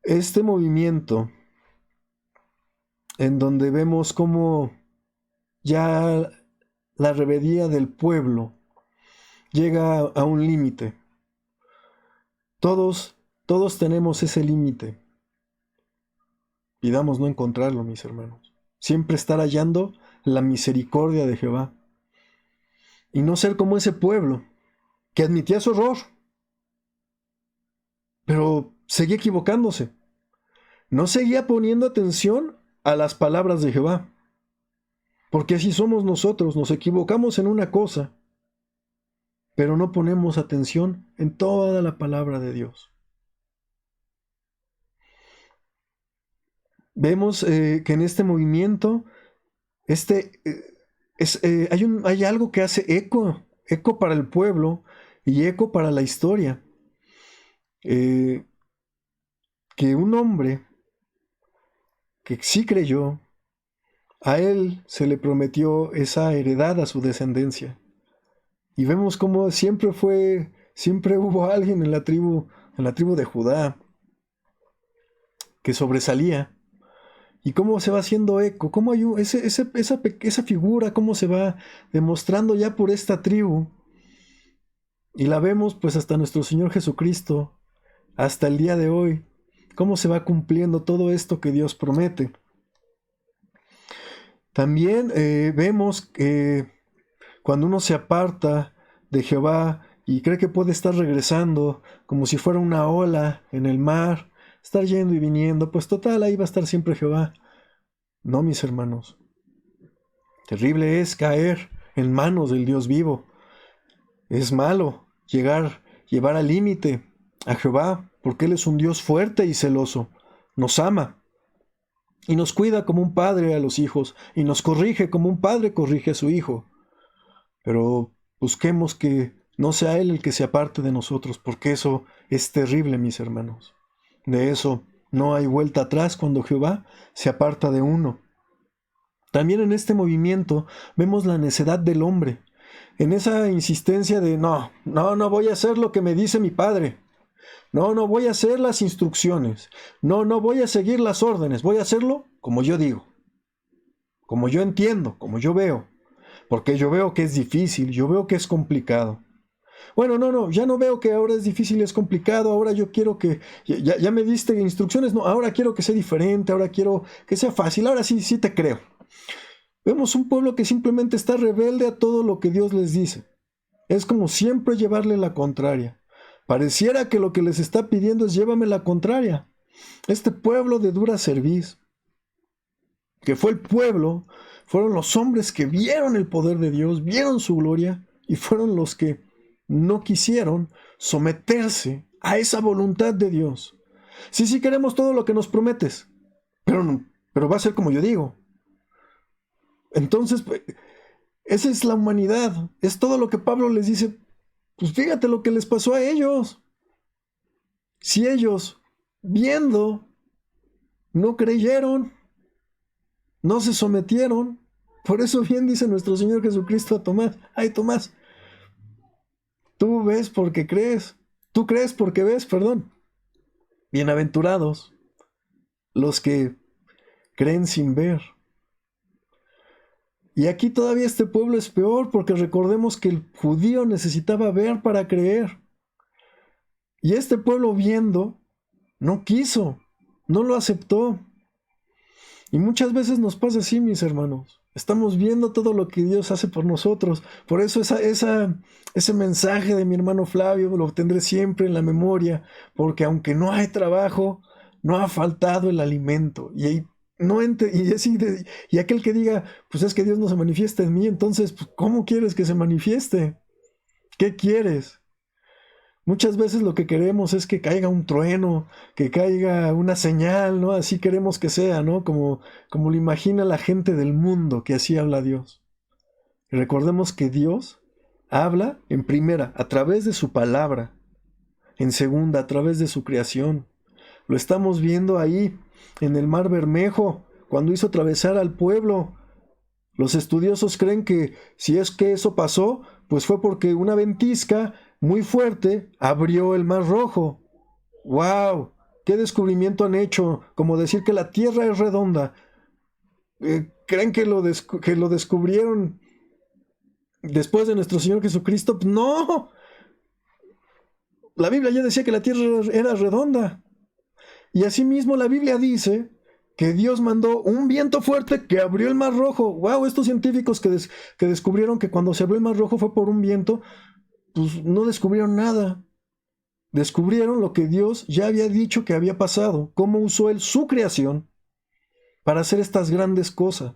Este movimiento, en donde vemos cómo ya la rebeldía del pueblo llega a un límite. Todos tenemos ese límite. Pidamos no encontrarlo, mis hermanos. Siempre estar hallando la misericordia de Jehová. Y no ser como ese pueblo que admitía su error, pero seguía equivocándose. No seguía poniendo atención a las palabras de Jehová. Porque así somos nosotros, nos equivocamos en una cosa, pero no ponemos atención en toda la palabra de Dios. Vemos que en este movimiento hay algo que hace eco para el pueblo y eco para la historia. Que un hombre que sí creyó, a él se le prometió esa heredad a su descendencia. Y vemos cómo siempre hubo alguien en la tribu de Judá que sobresalía. Y cómo se va haciendo eco, cómo hay esa figura, cómo se va demostrando ya por esta tribu. Y la vemos pues hasta nuestro Señor Jesucristo, hasta el día de hoy, cómo se va cumpliendo todo esto que Dios promete. También vemos que cuando uno se aparta de Jehová y cree que puede estar regresando como si fuera una ola en el mar, estar yendo y viniendo, pues total, ahí va a estar siempre Jehová. No, mis hermanos. Terrible es caer en manos del Dios vivo. Es malo llevar al límite a Jehová, porque Él es un Dios fuerte y celoso. Nos ama y nos cuida como un padre a los hijos, y nos corrige como un padre corrige a su hijo. Pero busquemos que no sea Él el que se aparte de nosotros, porque eso es terrible, mis hermanos. De eso no hay vuelta atrás cuando Jehová se aparta de uno. También en este movimiento vemos la necedad del hombre, en esa insistencia de no voy a hacer lo que me dice mi padre. No voy a hacer las instrucciones. No voy a seguir las órdenes. Voy a hacerlo como yo digo, como yo entiendo, como yo veo. Porque yo veo que es difícil, yo veo que es complicado. Bueno, ya no veo que ahora es difícil, es complicado, ahora yo quiero que, ya me diste instrucciones, no, ahora quiero que sea diferente, ahora quiero que sea fácil, ahora sí te creo. Vemos un pueblo que simplemente está rebelde a todo lo que Dios les dice. Es como siempre llevarle la contraria. Pareciera que lo que les está pidiendo es llévame la contraria. Este pueblo de dura cerviz, que fue el pueblo, fueron los hombres que vieron el poder de Dios, vieron su gloria, y fueron los que no quisieron someterse a esa voluntad de Dios. Sí queremos todo lo que nos prometes, pero va a ser como yo digo. Entonces, pues, esa es la humanidad, es todo lo que Pablo les dice. Pues fíjate lo que les pasó a ellos. Si ellos, viendo, no creyeron, no se sometieron. Por eso bien dice nuestro Señor Jesucristo a Tomás: ay, Tomás, tú ves porque crees, tú crees porque ves, perdón. Bienaventurados los que creen sin ver. Y aquí todavía este pueblo es peor, porque recordemos que el judío necesitaba ver para creer. Y este pueblo, viendo, no quiso, no lo aceptó. Y muchas veces nos pasa así, mis hermanos. Estamos viendo todo lo que Dios hace por nosotros. Por eso ese mensaje de mi hermano Flavio lo tendré siempre en la memoria, porque aunque no hay trabajo, no ha faltado el alimento. Y aquel que diga, pues es que Dios no se manifiesta en mí, entonces, pues, ¿cómo quieres que se manifieste? ¿Qué quieres? Muchas veces lo que queremos es que caiga un trueno, que caiga una señal, ¿no? Así queremos que sea, ¿no? Como lo imagina la gente del mundo, que así habla Dios. Y recordemos que Dios habla, en primera, a través de su palabra, en segunda, a través de su creación. Lo estamos viendo ahí, en el Mar Bermejo, cuando hizo atravesar al pueblo. Los estudiosos creen que si es que eso pasó, pues fue porque una ventisca muy fuerte abrió el Mar Rojo. ¡Wow! ¿Qué descubrimiento han hecho? Como decir que la Tierra es redonda. ¿Creen que lo descubrieron después de nuestro Señor Jesucristo? ¡No! La Biblia ya decía que la Tierra era redonda. Y asimismo la Biblia dice que Dios mandó un viento fuerte que abrió el Mar Rojo. ¡Wow! Estos científicos que descubrieron que cuando se abrió el Mar Rojo fue por un viento, pues no descubrieron nada. Descubrieron lo que Dios ya había dicho que había pasado, cómo usó Él su creación para hacer estas grandes cosas.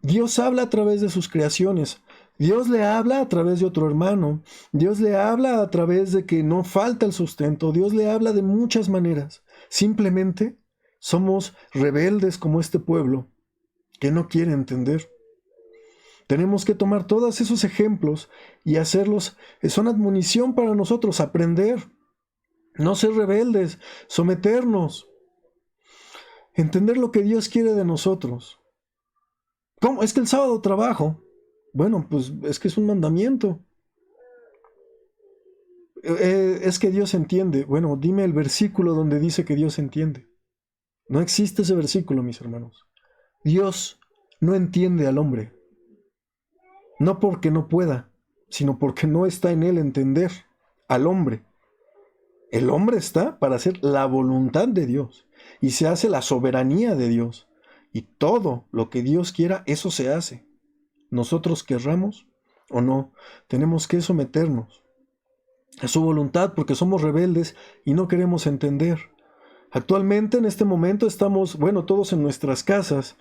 Dios habla a través de sus creaciones. Dios le habla a través de otro hermano. Dios le habla a través de que no falta el sustento. Dios le habla de muchas maneras. Simplemente somos rebeldes como este pueblo que no quiere entender. Tenemos que tomar todos esos ejemplos y hacerlos. Son admonición para nosotros, aprender. No ser rebeldes, someternos. Entender lo que Dios quiere de nosotros. ¿Cómo? Es que el sábado trabajo. Bueno, pues es que es un mandamiento. Es que Dios entiende. Bueno, dime el versículo donde dice que Dios entiende. No existe ese versículo, mis hermanos. Dios no entiende al hombre. No porque no pueda, sino porque no está en él entender al hombre. El hombre está para hacer la voluntad de Dios y se hace la soberanía de Dios. Y todo lo que Dios quiera, eso se hace. Nosotros querramos o no, tenemos que someternos a su voluntad porque somos rebeldes y no queremos entender. Actualmente, en este momento, estamos, bueno, todos en nuestras casas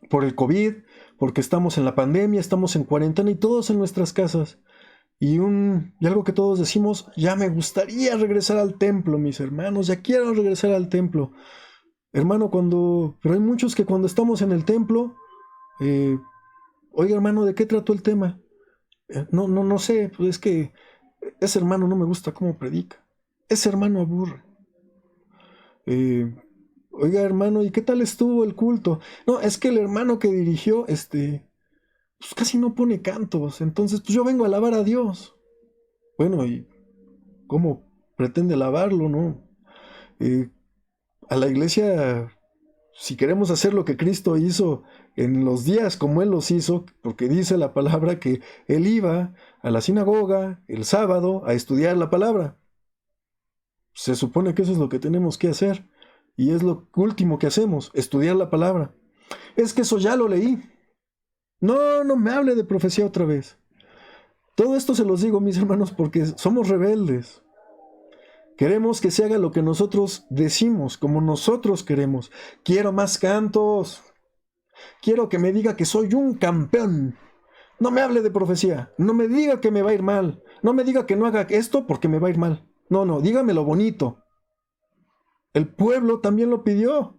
por el COVID, porque estamos en la pandemia, estamos en cuarentena y todos en nuestras casas. Y algo que todos decimos, ya me gustaría regresar al templo, mis hermanos, ya quiero regresar al templo. Hermano, pero hay muchos que cuando estamos en el templo, oiga hermano, ¿de qué trató el tema? No sé, pues es que ese hermano no me gusta cómo predica. Ese hermano aburre. Oiga hermano, ¿y qué tal estuvo el culto? No, es que el hermano que dirigió, pues casi no pone cantos, entonces pues yo vengo a alabar a Dios. Bueno, ¿y cómo pretende alabarlo, no? A la iglesia, si queremos hacer lo que Cristo hizo en los días como Él los hizo, porque dice la palabra que Él iba a la sinagoga el sábado a estudiar la palabra. Se supone que eso es lo que tenemos que hacer, y es lo último que hacemos, estudiar la palabra. Es que eso ya lo leí. No me hable de profecía otra vez. Todo esto se los digo, mis hermanos, porque somos rebeldes. Queremos que se haga lo que nosotros decimos, como nosotros queremos. Quiero más cantos. Quiero que me diga que soy un campeón. No me hable de profecía. No me diga que me va a ir mal. No me diga que no haga esto porque me va a ir mal. No, dígame lo bonito. El pueblo también lo pidió.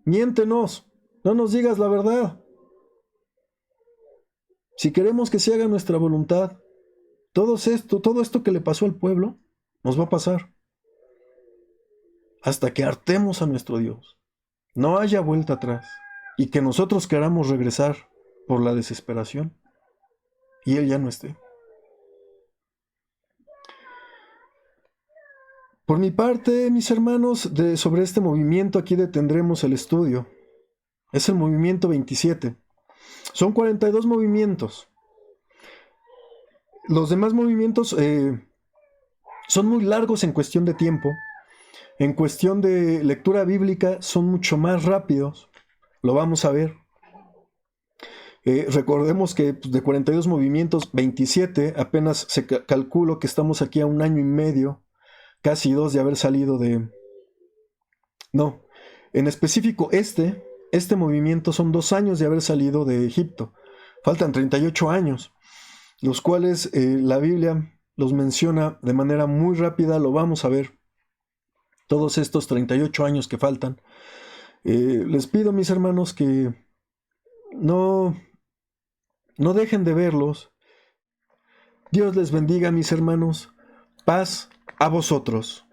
Miéntenos. No nos digas la verdad. Si queremos que se haga nuestra voluntad, todo esto que le pasó al pueblo, nos va a pasar. Hasta que hartemos a nuestro Dios. No haya vuelta atrás. Y que nosotros queramos regresar por la desesperación. Y Él ya no esté. Por mi parte, mis hermanos, sobre este movimiento aquí detendremos el estudio. Es el movimiento 27. Son 42 movimientos. Los demás movimientos son muy largos en cuestión de tiempo. En cuestión de lectura bíblica son mucho más rápidos. Lo vamos a ver. Recordemos que de 42 movimientos, 27 apenas se calculó que estamos aquí a 1 año y medio, casi 2 de haber salido de... No, en específico este movimiento son 2 años de haber salido de Egipto. Faltan 38 años, los cuales la Biblia los menciona de manera muy rápida, lo vamos a ver todos estos 38 años que faltan. Les pido, mis hermanos, que no dejen de verlos. Dios les bendiga, mis hermanos. Paz a vosotros.